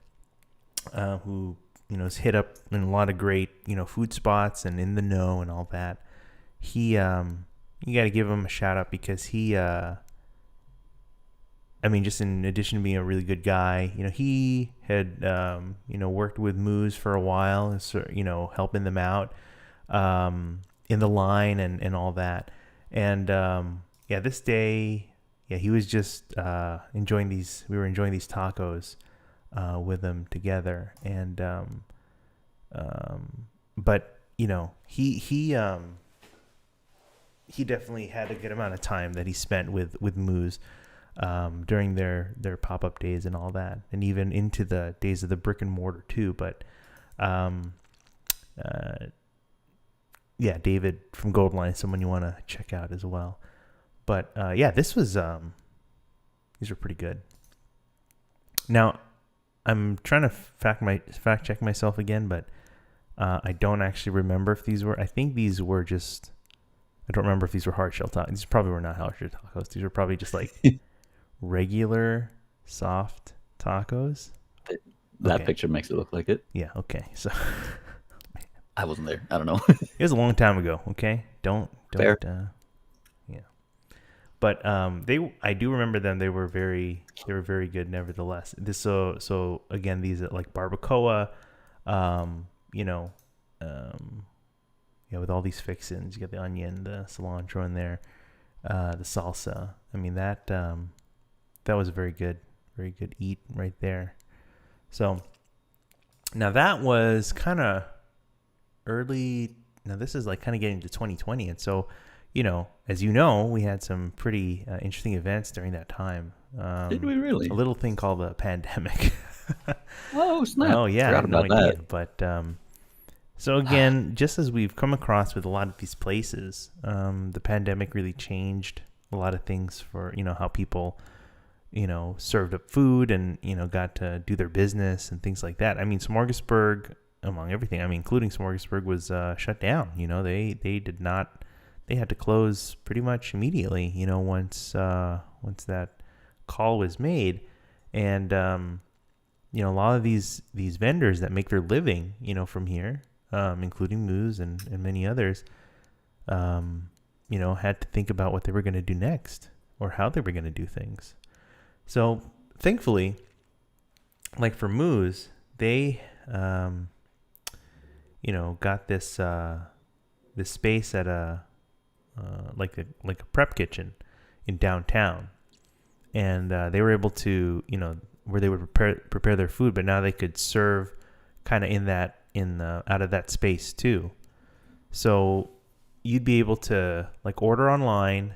who is hit up in a lot of great food spots and in the know and all that. He you got to give him a shout out because he I mean, just in addition to being a really good guy, he had worked with Moose for a while, so, helping them out in the line and all that. And this day, he was just enjoying these. We were enjoying these tacos with him together, and but he definitely had a good amount of time that he spent with Moose during their pop-up days and all that, and even into the days of the brick and mortar too. But David from Goldline, someone you want to check out as well. But this was these were pretty good. Now I'm trying to fact check myself again, but I don't actually remember if these were. I think these were just. I don't remember if these were hard shell tacos. These probably were not hard shell tacos. These were probably just like regular soft tacos. That picture makes it look like it. Yeah. Okay. So I wasn't there. I don't know. It was a long time ago. Okay. Don't. Fair. Yeah. But I do remember them. They were very good. Nevertheless, so again, these are like barbacoa, with all these fixins. You got the onion, the cilantro in there, the salsa. I mean, that was a very good eat right there. So now that was kind of early. Now this is like kind of getting to 2020. And so, as we had some pretty interesting events during that time. Did we really? A little thing called the pandemic. Oh, snap. Oh, yeah. Forgot I had no about idea. that. But so again, just as we've come across with a lot of these places, the pandemic really changed a lot of things for, how people, served up food and, got to do their business and things like that. I mean, Smorgasburg, among everything, including Smorgasburg, was shut down. They had to close pretty much immediately, once that call was made. And, a lot of these vendors that make their living, from here, including Moose and many others, had to think about what they were going to do next or how they were going to do things. So thankfully, like for Moose, they, got this space at a prep kitchen in downtown, and they were able to, where they would prepare their food, but now they could serve kind of out of that space too. So you'd be able to like order online,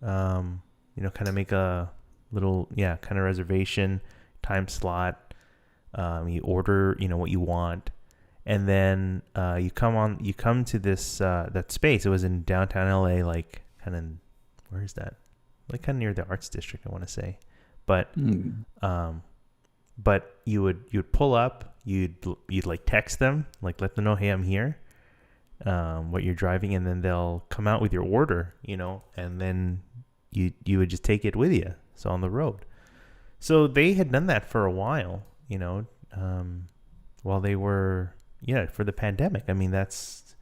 kind of make a little, kind of reservation time slot. You order, what you want, and then you come to this that space. It was in downtown LA, like kind of, where is that? Like kind of near the Arts District, I want to say, but but you'd pull up, you'd like text them, like let them know, hey, I'm here, what you're driving, and then they'll come out with your order, and then you would just take it with you, so on the road. So they had done that for a while, while they were, for the pandemic. I mean, that's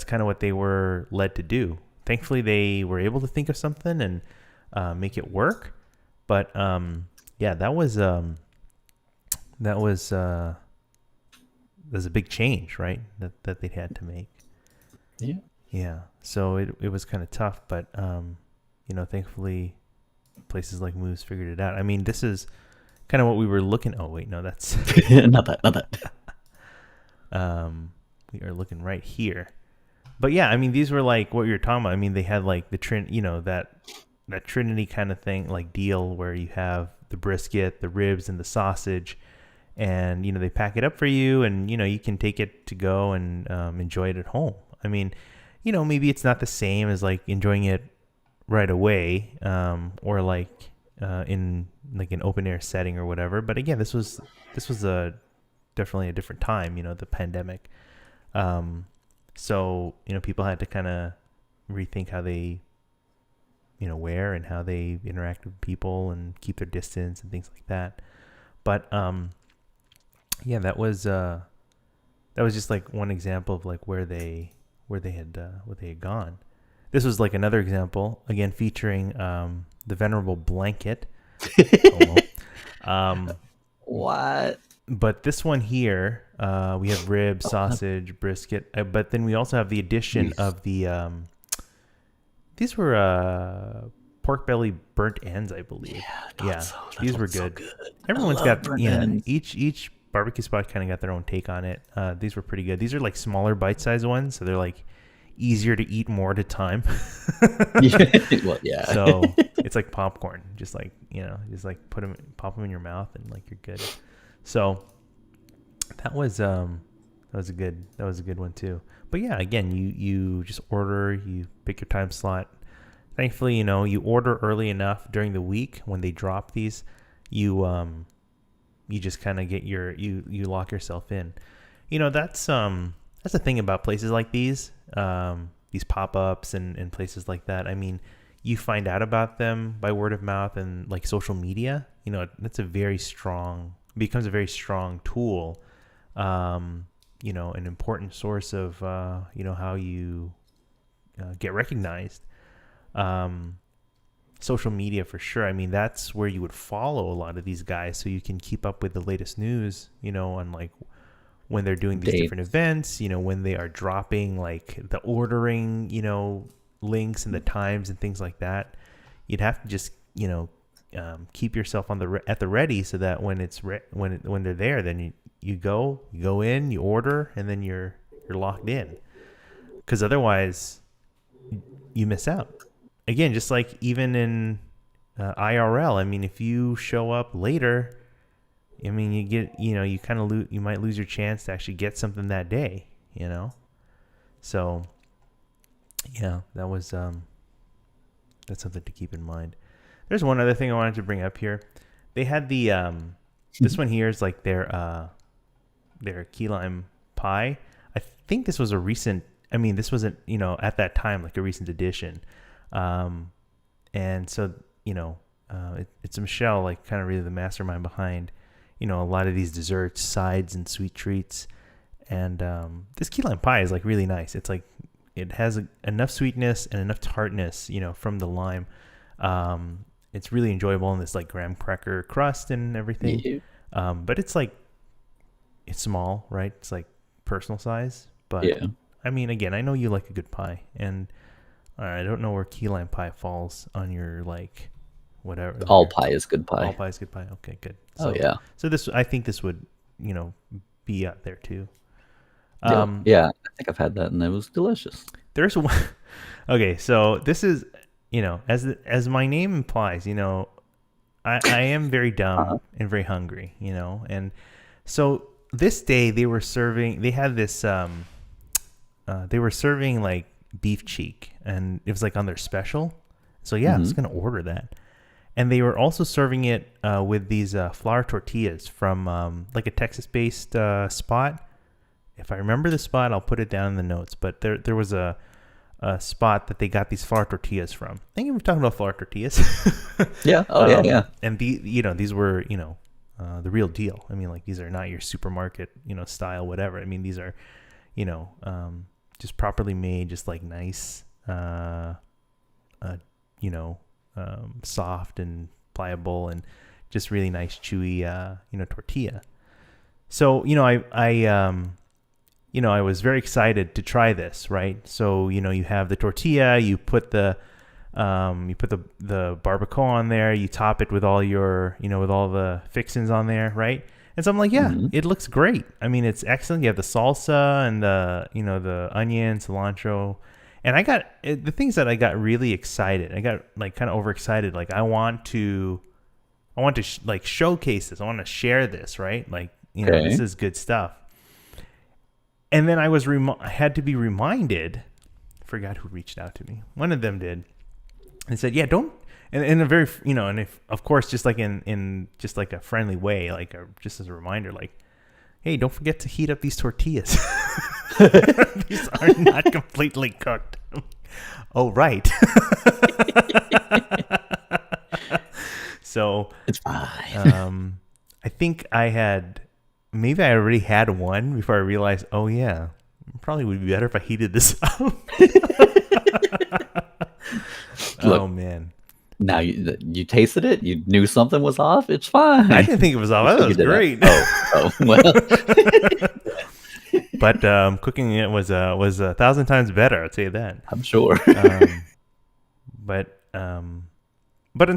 kind of what they were led to do. Thankfully, they were able to think of something and make it work. But that was a big change, right? That they had to make. Yeah. Yeah. So it was kind of tough, but thankfully, places like Moose figured it out. I mean, this is kind of what we were looking. Oh wait, no, that's not that. We are looking right here. But yeah, I mean, these were like what you were talking about. I mean, they had like that Trinity kind of thing, like deal where you have the brisket, the ribs, and the sausage, and they pack it up for you, and you can take it to go and enjoy it at home. I mean, maybe it's not the same as like enjoying it right away, or like in like an open air setting or whatever. But again, this was definitely a different time, the pandemic. So, people had to kind of rethink how they, wear and how they interact with people and keep their distance and things like that. But, that was just like one example of like where they had gone. This was like another example, again, featuring, the Venerable Blanket. What? But this one here, we have ribs, sausage, brisket, but then we also have the addition of the, these were pork belly burnt ends, I believe. Yeah, these were good. So good. Everyone's got, each barbecue spot kind of got their own take on it. These were pretty good. These are like smaller bite-sized ones, so they're like easier to eat more at a time. Well, yeah. So it's like popcorn, just like pop them in your mouth and like you're good. So that was a good one too. But yeah, again, you just order, you pick your time slot. Thankfully, you order early enough during the week when they drop these, you just kind of get you lock yourself in. That's the thing about places like these pop-ups and places like that. I mean, you find out about them by word of mouth and like social media. That's becomes a very strong tool, an important source of, how you get recognized. Social media for sure. I mean, that's where you would follow a lot of these guys so you can keep up with the latest news, on like when they're doing these different events, when they are dropping like the ordering, links and the times and things like that. You'd have to just, keep yourself at the ready so that when it's when they're there, then you go in, you order, and then you're locked in. Because otherwise, you miss out. Again, just like even in IRL. I mean, if you show up later, I mean, you get you kind of you might lose your chance to actually get something that day. So yeah, that's something to keep in mind. There's one other thing I wanted to bring up here. They had the this one here is like their key lime pie. I think this was a recent. I mean, this wasn't at that time like a recent addition, and so it's Mychall, like kind of really the mastermind behind a lot of these desserts, sides, and sweet treats. And this key lime pie is like really nice. It's like it has enough sweetness and enough tartness, from the lime. It's really enjoyable in this like graham cracker crust and everything. Yeah. But it's like, it's small, right? It's like personal size. But yeah. I mean, again, I know you like a good pie, and I don't know where key lime pie falls on your like whatever. All pie is good pie. All pie is good pie. Okay, good. So, yeah. So I think this would be out there too. Yeah, I think I've had that and it was delicious. There's one. Okay, so this is as my name implies, I am very dumb and very hungry, and so this day they were serving like beef cheek, and it was like on their special. So yeah, I was gonna order that, and they were also serving it with these flour tortillas from like a Texas-based spot. If I remember the spot, I'll put it down in the notes. But there was a spot that they got these flour tortillas from. I think we're talking about flour tortillas. Yeah. Oh, yeah. And these were, the real deal. I mean, like, these are not your supermarket, style, whatever. I mean, these are, just properly made, just like nice, soft and pliable and just really nice, chewy, tortilla. So, I was very excited to try this, right? So, you have the tortilla, you put the barbacoa on there, you top it with all your, with all the fixings on there, right? And so I'm like, yeah, it looks great. I mean, it's excellent. You have the salsa and the onion, cilantro. And the things that I got really excited. I got like kind of overexcited. Like I want to like showcase this. I want to share this, right? Like, this is good stuff. And then I had to be reminded. I forgot who reached out to me. One of them did. And said, yeah, don't. And in a very, and if, of course, just like in just like a friendly way, like just as a reminder, like, hey, don't forget to heat up these tortillas. These are not completely cooked. Oh, right. So it's fine. I think maybe I already had one before I realized, oh yeah, it probably would be better if I heated this up. Look, oh man. Now you tasted it. You knew something was off. It's fine. I didn't think it was off. That was great. Oh, well. But cooking it was 1,000 times better. I'll tell you that. I'm sure. But on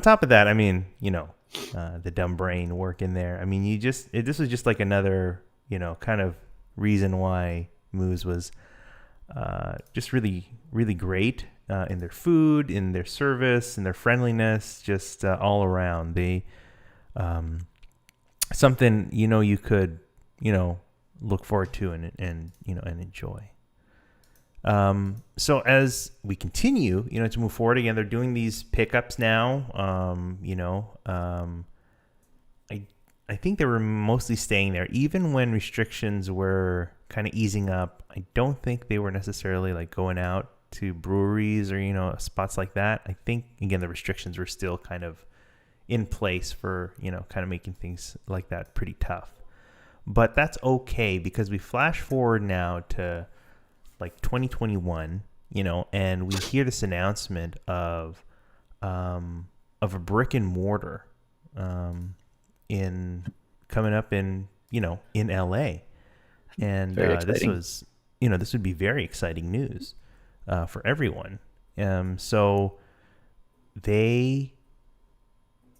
top of that, I mean, the dumb brain work in there. I mean, this was just like another, kind of reason why Moose was just really, really great. In their food, in their service, in their friendliness, just all around. They, something, you could, look forward to and enjoy. So as we continue, to move forward again, they're doing these pickups now. I think they were mostly staying there, even when restrictions were kind of easing up. I don't think they were necessarily like going out to breweries or spots like that. I think again the restrictions were still kind of in place for kind of making things like that pretty tough. But that's okay because we flash forward now to like 2021, and we hear this announcement of a brick and mortar coming up in LA, and this would be very exciting news. For everyone. So they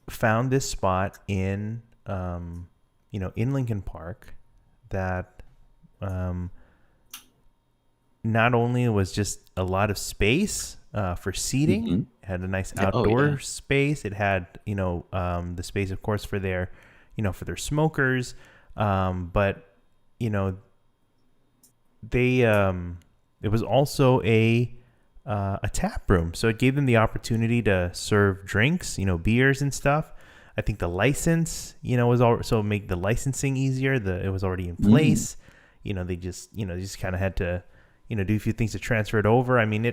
found this spot in Lincoln Park that not only was just a lot of space for seating, it had a nice outdoor space. It had, the space, of course, for their smokers. But, they, it was also a tap room, so it gave them the opportunity to serve drinks, beers and stuff. I think the license, was also make the licensing easier. It was already in place. They just kind of had to, do a few things to transfer it over. I mean,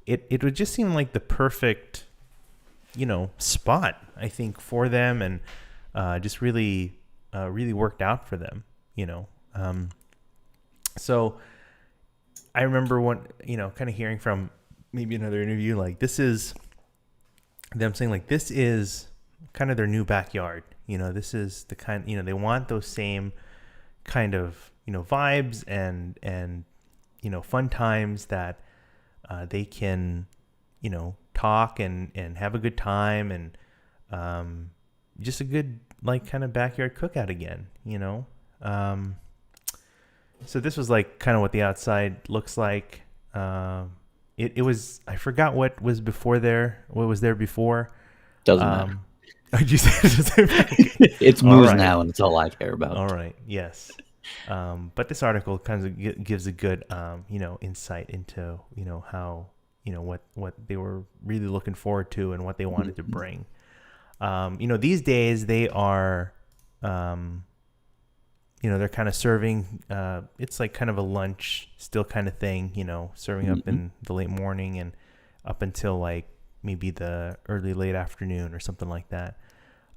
it would just seem like the perfect, spot, I think, for them, and just really worked out for them, So I remember kind of hearing from maybe another interview, like this is them saying like this is kind of their new backyard. This is the kind, they want those same kind of, vibes and fun times that they can, talk and have a good time and just a good like kind of backyard cookout again, So this was like kind of what the outside looks like. It was, I forgot what was there before. Doesn't matter. You said it's Moose now, and it's all I care about. All right. Yes. But this article kind of gives a good, insight into, how, what they were really looking forward to and what they wanted to bring. These days they are, they're kind of serving, it's like kind of a lunch still kind of thing, serving up in the late morning and up until like maybe the early, late afternoon or something like that,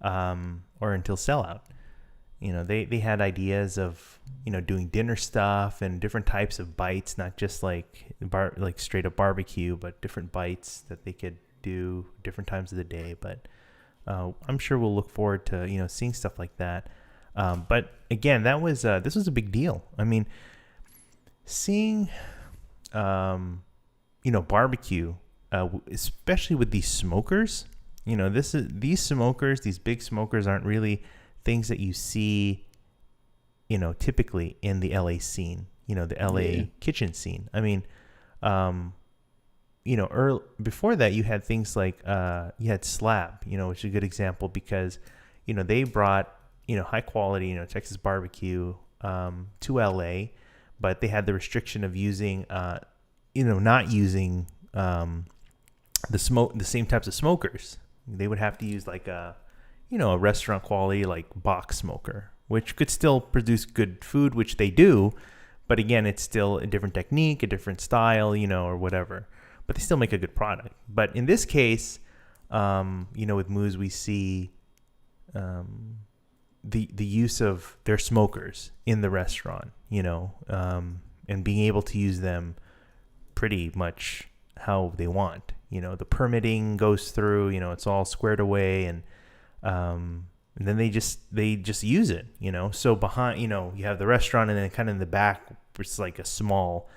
or until sellout. They had ideas of, doing dinner stuff and different types of bites, not just like straight up barbecue, but different bites that they could do different times of the day. But I'm sure we'll look forward to, seeing stuff like that. But again, this was a big deal. I mean, seeing, barbecue, especially with these smokers, these big smokers aren't really things that you see, typically in the LA scene, the LA kitchen scene. I mean, before that you had things like, you had Slab, which is a good example because, they brought, high quality, Texas barbecue, to LA, but they had the restriction of using, not using, the same types of smokers. They would have to use like a restaurant quality, like box smoker, which could still produce good food, which they do. But again, it's still a different technique, a different style, or whatever, but they still make a good product. But in this case, with Moose, we see, the use of their smokers in the restaurant, and being able to use them pretty much how they want. The permitting goes through, it's all squared away, and then they just use it, So behind, you have the restaurant, and then kind of in the back, it's like a small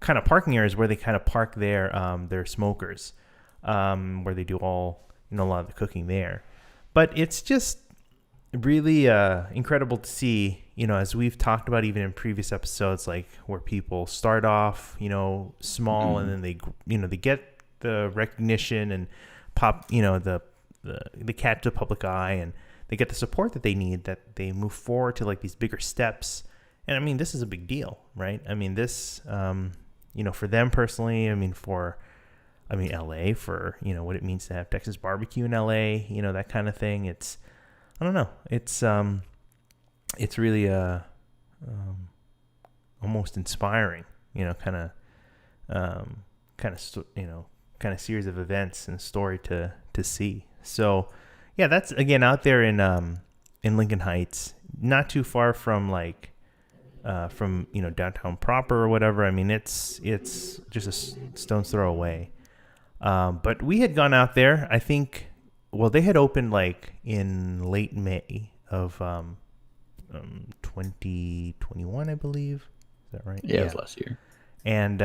kind of parking areas where they kind of park their smokers, where they do all, a lot of the cooking there. But it's just really incredible to see, as we've talked about even in previous episodes, like where people start off, small, and then they get the recognition and pop, they catch the public eye and they get the support that they need, that they move forward to like these bigger steps. And I mean, this is a big deal, right? I mean, this, for them personally, LA, for, what it means to have Texas barbecue in LA, that kind of thing. I don't know. It's really almost inspiring, kind of series of events and story to see. So, yeah, that's again out there in Lincoln Heights, not too far from from downtown proper or whatever. I mean, it's just a stone's throw away. But we had gone out there. I think. Well, they had opened like in late May of 2021, I believe. Is that right? Yeah, it was last year. And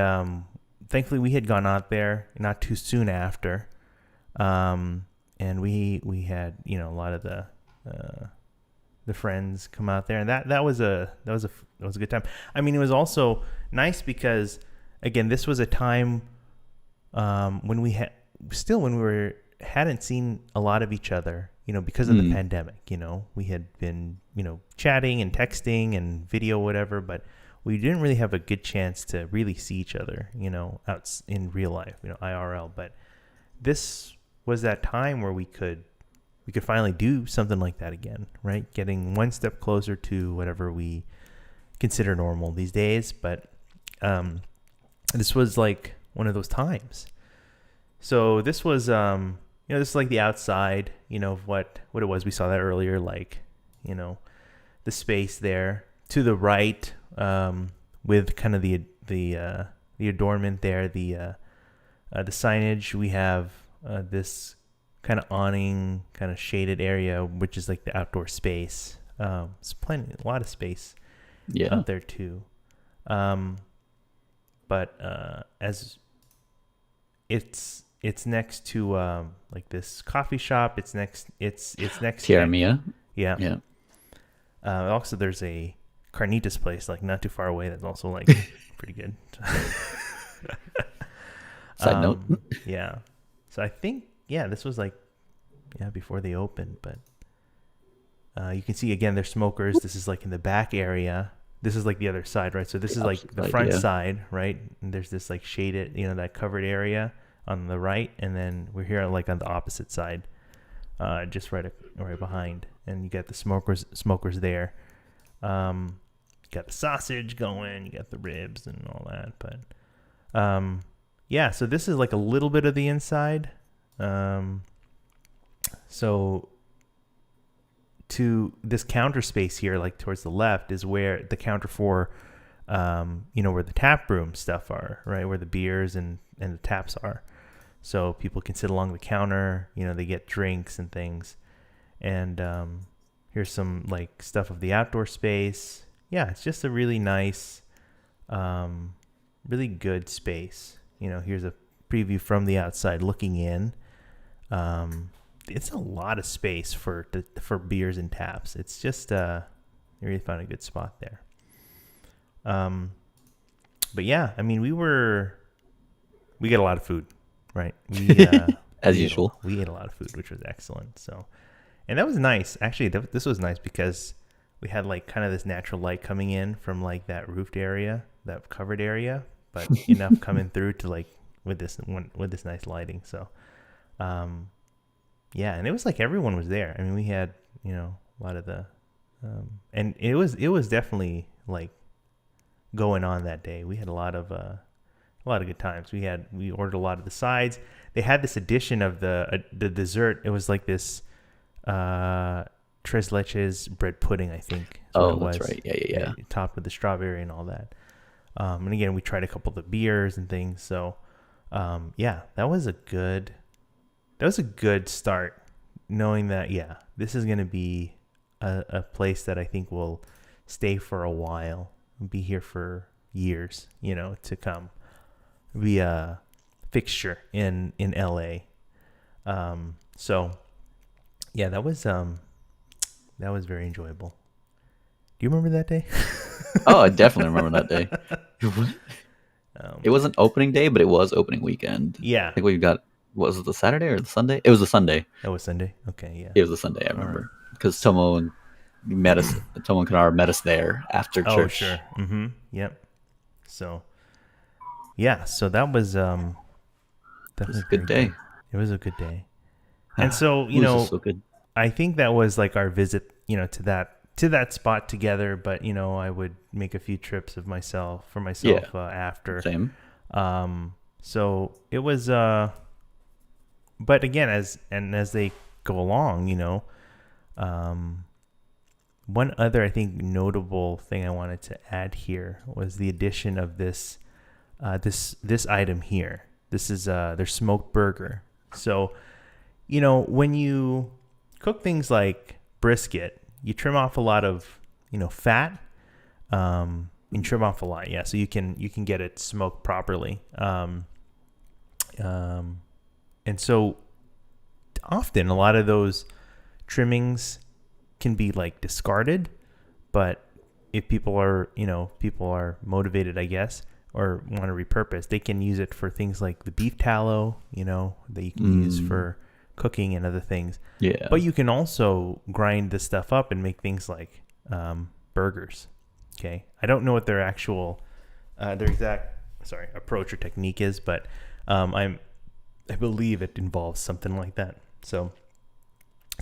thankfully, we had gone out there not too soon after, and we had a lot of the friends come out there, and that was a good time. I mean, it was also nice because again, this was a time when we hadn't seen a lot of each other, because of the pandemic. We had been, chatting and texting and video, whatever, but we didn't really have a good chance to really see each other, out in real life, IRL. But this was that time where we could finally do something like that again, right? Getting one step closer to whatever we consider normal these days. But this was like one of those times. So this was, this is like the outside, of what it was. We saw that earlier, like, the space there to the right, with kind of the adornment there, the signage. We have this kind of awning, kind of shaded area, which is like the outdoor space. It's a lot of space out there too. But as it's next to like this coffee shop. It's next Tierra Mia. Yeah. Also, there's a carnitas place like not too far away. That's also like pretty good. Side note. Yeah. So I think this was like before they opened, but you can see again they're smokers. This is like in the back area. This is like the other side, right? So this is like the front side, right? And there's this like shaded, that covered area on the right, and then we're here like on the opposite side just right behind, and you got the smokers there. You got the sausage going, you got the ribs and all that, but yeah. So this is like a little bit of the inside. So to this counter space here, like towards the left, is where the counter for, where the tap room stuff are, right? Where the beers and the taps are. So people can sit along the counter, they get drinks and things. And here's some like stuff of the outdoor space. Yeah, it's just a really nice, really good space. Here's a preview from the outside looking in. It's a lot of space for beers and taps. It's just you really found a good spot there. But yeah, I mean, we got a lot of food, right? We As usual. We ate a lot of food, which was excellent. So, and that was nice. Actually, this was nice because we had like kind of this natural light coming in from like that roofed area, that covered area, but enough coming through to like with this nice lighting. So, yeah, and it was like everyone was there. I mean, we had a lot of the, and it was definitely like going on that day. We had a lot of good times. We ordered a lot of the sides. They had this edition of the dessert. It was like this tres leches bread pudding, I think. That's right. Yeah. Topped with the strawberry and all that. And again, we tried a couple of the beers and things. So, yeah, that was a good start, knowing that, yeah, this is going to be a place that I think will stay for a while, be here for years, to come, be a fixture in LA. So yeah, that was very enjoyable. Do you remember that day? Oh, I definitely remember that day. It wasn't opening day, but it was opening weekend. Yeah. I think we got, was it the Saturday or the Sunday? It was the Sunday. That was Sunday? Okay, yeah. It was the Sunday, I remember. Because Tomo and Kanara met us there after church. Oh, sure. Mm-hmm. Yep. So, yeah, so that was definitely it was a good day. It was a good day. And so, so good. I think that was like our visit, to that spot together, but I would make a few trips for myself after. Same. So it was but again, as they go along, one other, I think, notable thing I wanted to add here was the addition of this item here. This is their smoked burger. So, when you cook things like brisket, you trim off a lot of, fat. You trim off a lot, yeah. So you can get it smoked properly. And so often a lot of those trimmings can be like discarded, but if people are motivated, I guess, or want to repurpose, they can use it for things like the beef tallow, that you can use for cooking and other things. Yeah. But you can also grind this stuff up and make things like burgers. Okay. I don't know what their actual, their exact, approach or technique is, but I believe it involves something like that. So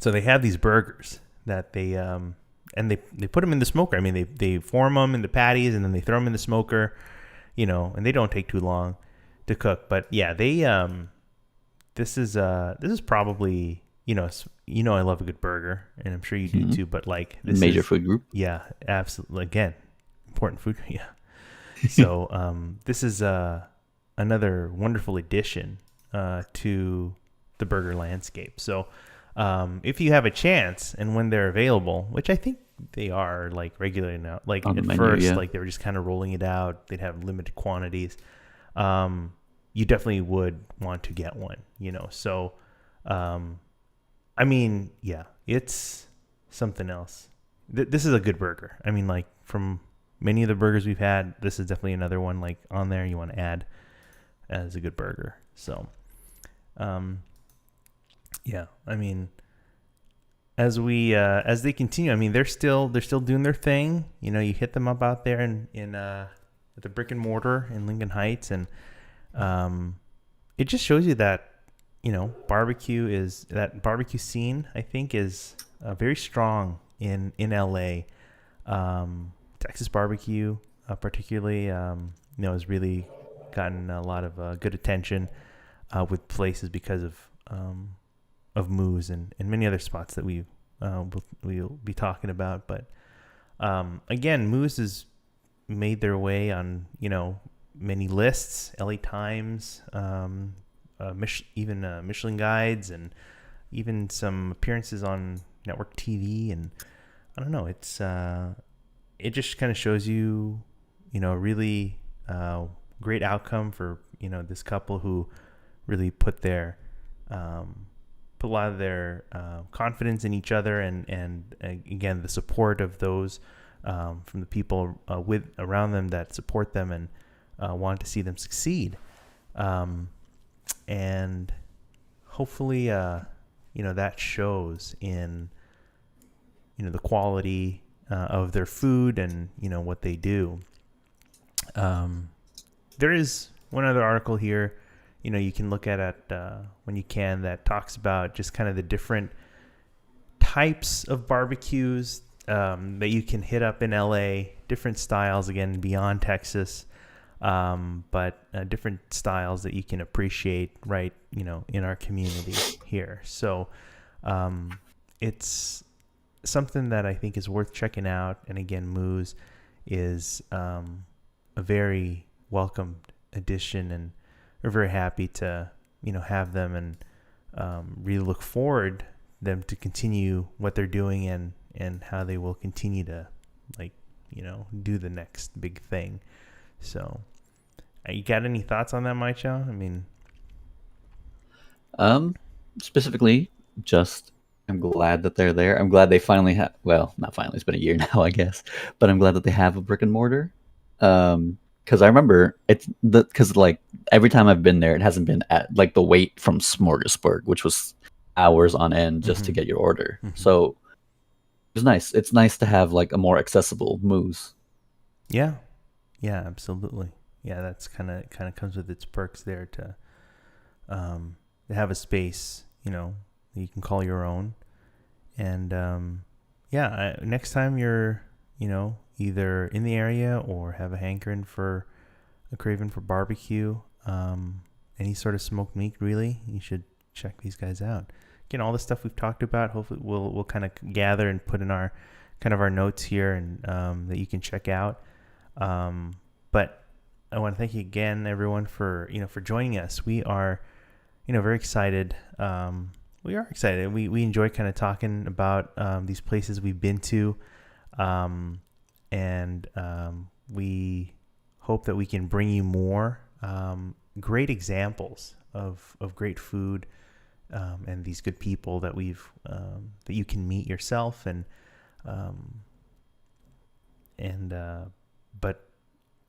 they have these burgers that they and they put them in the smoker. I mean, they form them in the patties and then they throw them in the smoker, and they don't take too long to cook. But yeah, they this is probably, I love a good burger, and I'm sure you do too. But like this major food group. Yeah, absolutely. Again, important food. Yeah. So this is another wonderful addition to the burger landscape. So if you have a chance, and when they're available, which I think they are like regularly now, like at first, like they were just kind of rolling it out, they'd have limited quantities. You definitely would want to get one, So, I mean, yeah, it's something else. This is a good burger. I mean, like from many of the burgers we've had, this is definitely another one like on there you want to add as a good burger. So, yeah, I mean, as they continue, I mean, they're still doing their thing. You hit them up out there in at the brick and mortar in Lincoln Heights, and it just shows you that barbecue scene, I think, is very strong in LA. Texas barbecue, particularly, has really gotten a lot of good attention with places because of Moose and many other spots that we'll be talking about. But again, Moose has made their way on many lists, LA Times, even Michelin guides, and even some appearances on network TV. And I don't know, it just kind of shows you, really great outcome for this couple who really put a lot of their confidence in each other, and again, the support of those from the people around them that support them and want to see them succeed. And hopefully, that shows in, the quality of their food and, what they do. There is one other article here, you can look at when you can, that talks about just kind of the different types of barbecues that you can hit up in LA, different styles, again, beyond Texas. But different styles that you can appreciate right, in our community here. So it's something that I think is worth checking out. And again, Moose is a very welcomed addition, and we're very happy to, have them, and really look forward them to continue what they're doing, and how they will continue to, do the next big thing. So, you got any thoughts on that, Mychall? I mean, specifically, just I'm glad that they're there. I'm glad they finally have. Well, not finally. It's been a year now, I guess. But I'm glad that they have a brick and mortar. Because I remember because like every time I've been there, it hasn't been at like the wait from Smorgasburg, which was hours on end just to get your order. Mm-hmm. So it was nice. It's nice to have like a more accessible Moose. Yeah, absolutely. Yeah, that's kind of comes with its perks there to have a space, that you can call your own. And next time you're, either in the area or have a hankering for a craving for barbecue, any sort of smoked meat, really, you should check these guys out. Again, all the stuff we've talked about, hopefully we'll kind of gather and put in our notes here, and that you can check out. But I want to thank you again, everyone, for joining us. We are, very excited. We are excited. We enjoy kind of talking about these places we've been to, and we hope that we can bring you more great examples of great food, and these good people that that you can meet yourself, but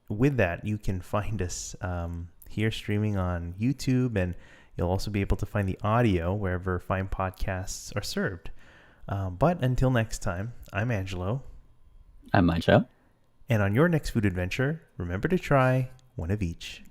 with that, you can find us here streaming on YouTube, and you'll also be able to find the audio wherever fine podcasts are served. But until next time, I'm Angelo. I'm Mychall. And on your next food adventure, remember to try one of each.